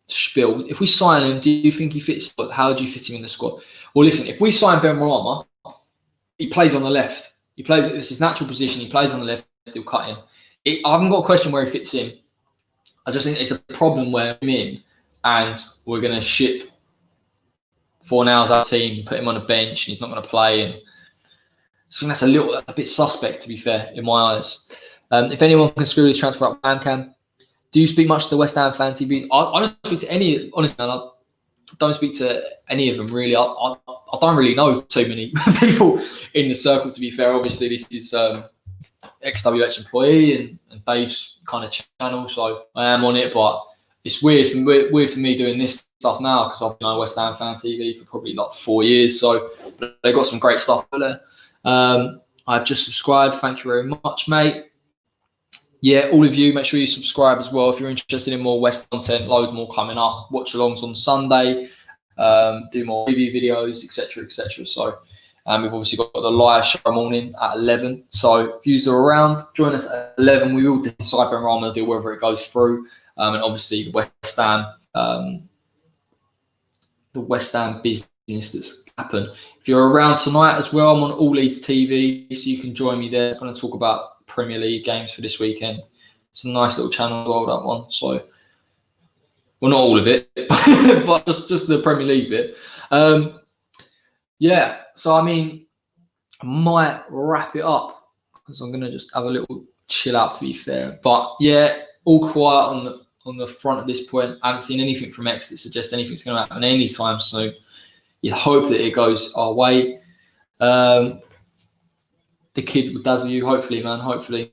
spiel. If we sign him, do you think he fits? How do you fit him in the squad? Well, listen, if we sign Benrahma, he plays on the left. This is his natural position. He plays on the left. He'll cut in. I haven't got a question where he fits in. I just think it's a problem where I'm in, and we're going to ship Fornals out of the team, put him on a bench, and he's not going to play. And I think that's a bit suspect, to be fair, in my eyes. If anyone can screw this transfer up, can. Do you speak much to the West Ham fan TV? I don't speak to any. Honestly, I don't speak to any of them really. I don't really know too many people in the circle. To be fair, obviously this is XWH employee and Dave's kind of channel, so I am on it. But it's weird for me doing this stuff now because I've been on West Ham fan TV for probably like 4 years. So they've got some great stuff there. I've just subscribed. Thank you very much, mate. Yeah, all of you, make sure you subscribe as well if you're interested in more West content. Loads more coming up. Watch alongs on Sunday. Do more review videos, etc., etc. So we've obviously got the live show morning at 11. So if you are around, join us at 11. We will decide Benrahma deal whether it goes through. And obviously the West Ham business that's happened. If you're around tonight as well, I'm on All Leeds TV, so you can join me there. I'm going to talk about Premier League games for this weekend. It's a nice little channel as well, that one. So, well, not all of it, but just the Premier League bit. Yeah, so I mean, I might wrap it up because I'm going to just have a little chill out, to be fair. But yeah, all quiet on the front at this point. I haven't seen anything from X that suggests anything's going to happen anytime soon. You hope that it goes our way. The kid will dazzle you, hopefully, man. Hopefully.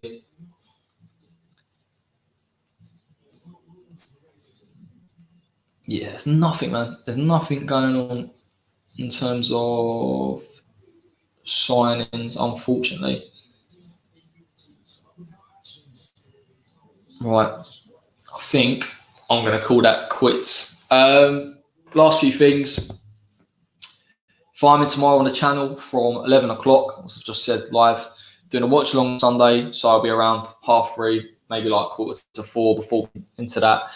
Yeah, there's nothing, man. There's nothing going on in terms of signings, unfortunately. Right. I think I'm going to call that quits. Last few things. Find me tomorrow on the channel from 11 o'clock, as I've just said, live. Doing a watch along Sunday, so I'll be around 3:30, maybe like 3:45 before into that.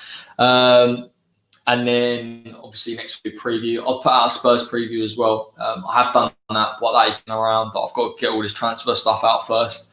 And then obviously next week preview. I'll put out a Spurs preview as well. I have done that, but that is around. But I've got to get all this transfer stuff out first.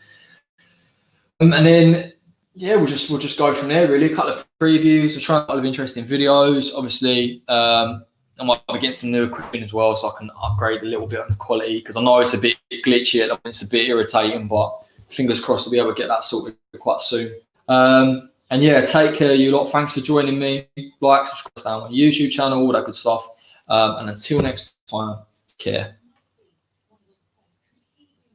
And then yeah, we'll just go from there. Really, a couple of previews. We'll try a couple of interesting videos. Obviously, I might be getting some new equipment as well, so I can upgrade a little bit on the quality, because I know it's a bit glitchy at the moment. It's a bit irritating, but fingers crossed we'll be able to get that sorted quite soon. And yeah, take care, you lot. Thanks for joining me. Like, subscribe to my YouTube channel, all that good stuff. And until next time, take care.